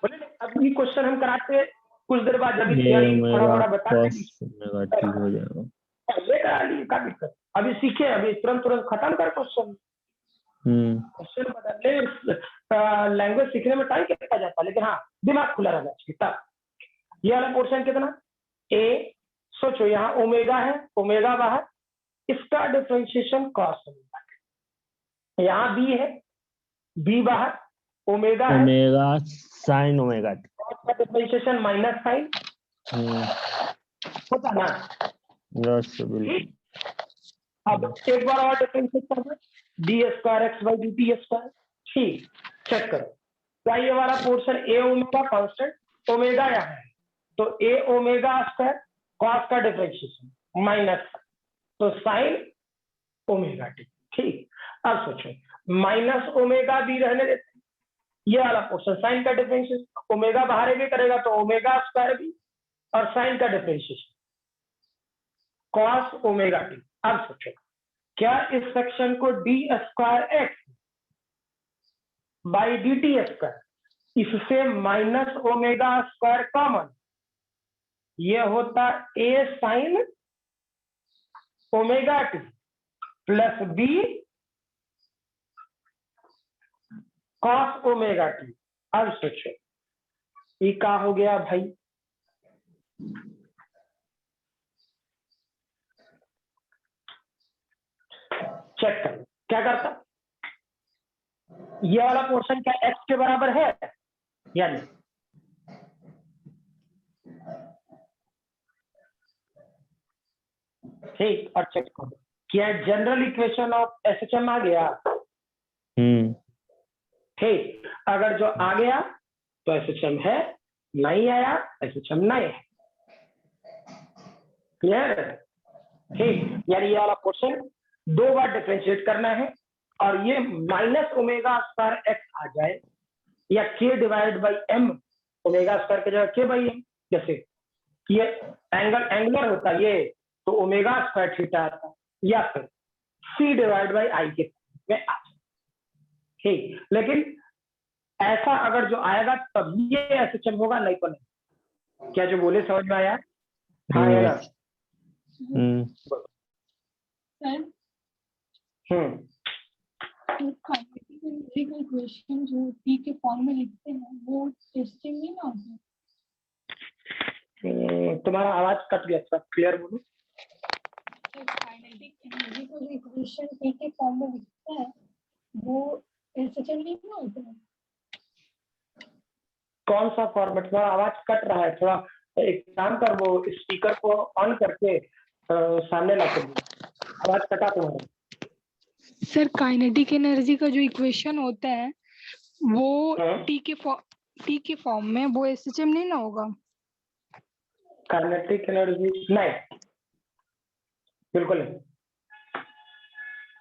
बोले अब ये क्वेश्चन हम कराते कुछ देर बाद जब ये थियरी थोड़ा ओमेगा बड़ा बता कॉस देंगे ओमेगा टी हो जाएगा। क्या दिक्कत, अभी सीखे, अभी तुरंत तुरंत खत्म कर क्वेश्चन। क्वेश्चन बदलने लैंग्वेज सीखने में टाइम कितना जाता है, लेकिन हाँ दिमाग खुला रहना चाहिए तब। ये वाला पोर्शन कितना, ए, सोचो यहाँ ओमेगा है, ओमेगा बाहर, इसका डिफरेंशिएशन कॉस ओमेगा, यहाँ बी है, बी बाहर, ओमेगा है, omega sine omega T. Cos का डिफरेंशिएशन माइनस साइन होता ना। यस बिल्कुल। अब एक बार और डिफरेंशिएट कर दो, D square x by d t square. ठीक, चेक करो क्या ये वाला पोर्शन ए ओमेगा कांस्टेंट, ओमेगा यहाँ है तो ए ओमेगा स्क्वायर, कॉस का डिफरेंशिएशन माइनस, तो साइन ओमेगा टी। ठीक, अब सोचो माइनस ओमेगा भी रहने देते, ये वाला पोर्शन साइन का डिफरेंशिएशन, ओमेगा बाहर भी करेगा तो ओमेगा स्क्वायर भी, और साइन का डिफरेंशिएशन कॉस ओमेगा टी। अब सोचो क्या इस सेक्शन को d square x by d t square, इससे माइनस ओमेगा स्क्वायर कॉमन, ये होता a sine omega t plus b cos omega t. अब सोचो ये क्या हो गया भाई, चेक करो क्या करता, ये वाला पोर्शन क्या एक्स के बराबर है या नहीं, ठीक, और चेक करो क्या जनरल इक्वेशन ऑफ एसएचएम आ गया। ठीक, अगर जो आ गया तो एसएचएम है, नहीं आया एसएचएम नहीं है। क्लियर, ठीक, यानी ये वाला पोर्शन दो बार डिफरेंशिएट करना है, और ये माइनस ओमेगा स्क्वायर एक्स आ जाए, या के divide by m, omega square की जगह के बाई एम, जैसे ये एंगुलर होता ये तो ओमेगा स्क्वायर थीटा आता, या फिर सी डिवाइड बाई आई के में आ जाए। ठीक, लेकिन ऐसा अगर जो आएगा तब ये एसएचएम होगा, नहीं तो नहीं। क्या जो बोले समझ में आया? हाँ या ना? इक्वेशन जो टी के फॉर्म में लिखते हैं वो टेस्टिंग नहीं ना होता। तुम्हारा आवाज कट गया, थोड़ा क्लियर बोलो। काइनेटिक एनर्जी को जो इक्वेशन टी के फॉर्म में लिखते हैं वो एसएचएम नहीं ना होता है। कौन सा फॉर्मेट, तुम्हारा आवाज कट रहा है, थोड़ा एक काम कर, वो स्पीकर को ऑन करके सामने ला कर, आवाज कटा तुम्हारा। सर काइनेटिक एनर्जी का जो इक्वेशन होता है वो टी के फॉर्म में वो एसएचएम नहीं ना होगा। काइनेटिक एनर्जी नहीं, बिल्कुल नहीं,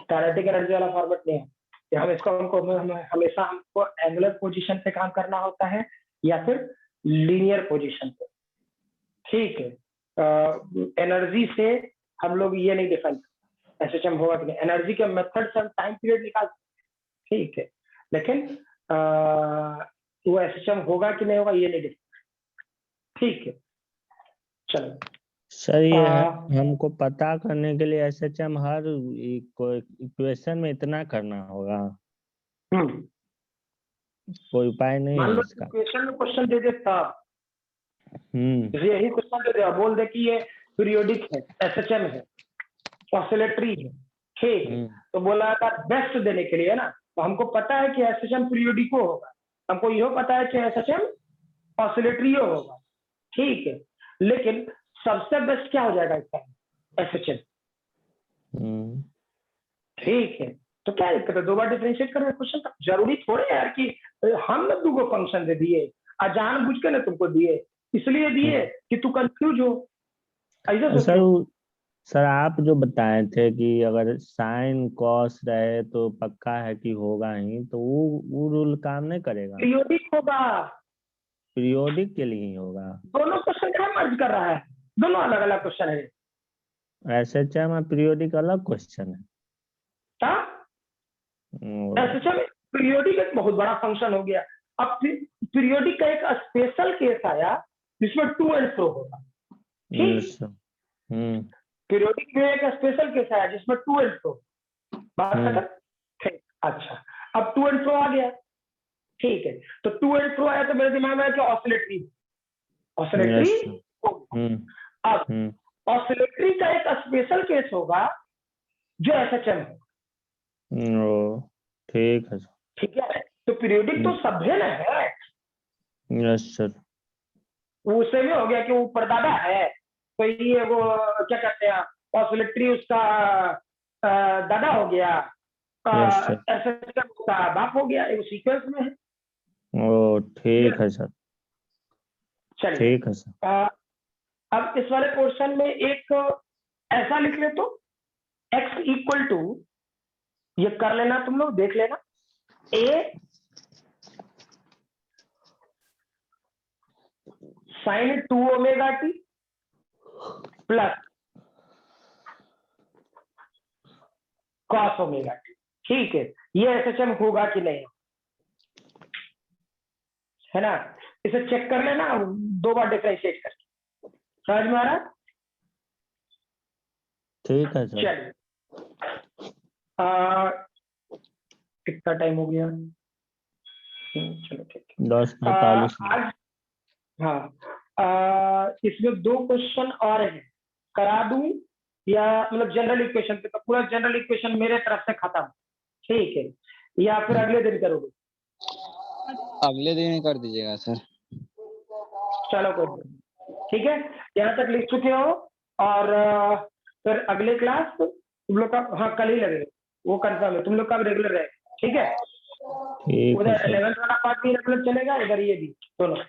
काइनेटिक एनर्जी वाला फॉर्मेट नहीं है। हम इसको हमेशा हमको एंगुलर पोजीशन पे काम करना होता है या फिर लीनियर पोजीशन पे। ठीक है, एनर्जी से हम लोग ये नहीं डिफाइन एसएचएम होगा कि नहीं, एनर्जी के मेथड से हम टाइम पीरियड निकाल, ठीक है, लेकिन वो एसएचएम होगा कि नहीं होगा ये नहीं डिफाइन। ठीक है, चलो सर ये हमको पता करने के लिए एसएचएम हर इक्वेशन में इतना करना होगा, कोई उपाय नहीं है इसका? इक्वेशन में क्वेश्चन दे दे तब, यही क्वेश्चन दे दे, बोल दे कि ये पीरियोडिक है, एसएचएम है, ऑसिलेटरी है, ठीक है, तो बोला था बेस्ट देने के लिए ना, तो हमको पता है कि एसएचएम पीरियोडिको होगा, हमको यह पता है कि एसएचएम ऑसिलेटरी होगा, ठीक है, लेकिन सबसे बेस्ट क्या हो जाएगा इसका, एसएचएम। ठीक है, तो क्या दिक्कत है, दो बार डिफरेंशिएट करना क्वेश्चन का, जरूरी थोड़े यार कि हम ना दो फंक्शन दे दिए अजान बुझ के ना तुमको दिए, इसलिए दिए कि तू कंफ्यूज हो, ऐसा। सर आप जो बताए थे कि अगर साइन कॉस रहे तो पक्का है कि होगा ही, तो वो रूल काम नहीं करेगा? पीरियोडिक होगा, पीरियोडिक के लिए ही होगा। दोनों क्वेश्चन क्या मर्ज कर रहा है, दोनों अलग अलग क्वेश्चन है। एसएचएम और पीरियोडिक अलग क्वेश्चन है। एसएचएम पीरियोडिक एक बहुत बड़ा फंक्शन हो गया। अब पीरियोडिक का एक स्पेशल केस आया जिसमें टू एंड फ्रो होगा। ठीक, यस सर। पीरियोडिक में एक स्पेशल केस है जिसमें टू एंड फ्रो। बात हम्म। खत्म। ठीक, अच्छा, अब टू एंड फ्रो आ गया। ठीक है, तो टू एंड फ्रो आया तो मेरे दिमाग में आया कि ऑसिलेटरी, ऑसिलेटरी यस सर। अब ऑसिलेटरी का एक स्पेशल केस होगा जो एसएचएम है। ओ ठीक है सर। ठीक है, तो पीरियोडिक तो सभ्य न है, यस सर। उससे भी हो गया कि वो परदादा है, तो ये वो क्या कहते हैं ऑसिलेटरी उसका दादा हो गया, यस सर। एसएचएम का बाप हो गया, एक सीक्वेंस में है। ओ ठीक है सर। चलिए, ठीक है सर। अब इस वाले पोर्शन में एक ऐसा लिख ले तो x इक्वल टू, ये कर लेना तुम लोग, देख लेना, a sine 2 omega t plus cos omega t. ठीक है, ये एसएचएम होगा कि नहीं, है ना, इसे चेक कर लेना 2 बार डिफरेंशिएट करके। समझ में आ रहा? ठीक है सर। चलिए, कितना टाइम हो गया? चलो ठीक है। 10:45। आज हाँ, इसमें 2 क्वेश्चन और हैं, करा दूं या मतलब जनरल इक्वेशन पे, तो पूरा जनरल इक्वेशन मेरे तरफ से खत्म, ठीक है, या फिर अगले दिन करोगे? अगले दिन ही कर दीजिएगा सर। चलो कोई नहीं, ठीक है, यहाँ तक लिख चुके हो। और फिर अगले क्लास तुम लोग का, हाँ कल ही लगेगा, वो कंफर्म है, तुम लोग का रेगुलर है। ठीक है, ठीक है उधर सर। 11th वाला पार्ट भी रेगुलर चलेगा, इधर ये भी दोनों।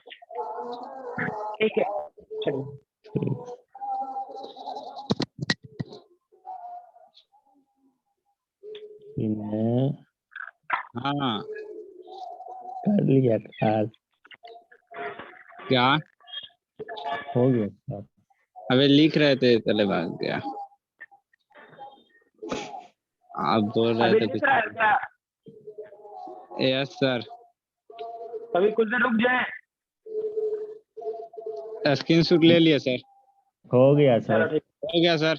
ठीक है, चलिए। ठीक। मैं हाँ, कर लिया क्लास, क्या? हो गया सर। अबे लिख रहे थे तले भाग गया। आप बोल रहे अभी थे लिख कुछ। रहा है क्या? Yes sir. अभी कुछ देर रुक जाए। स्क्रीन शॉट ले लिया सर। हो गया चलो सर। ठीक। हो गया सर।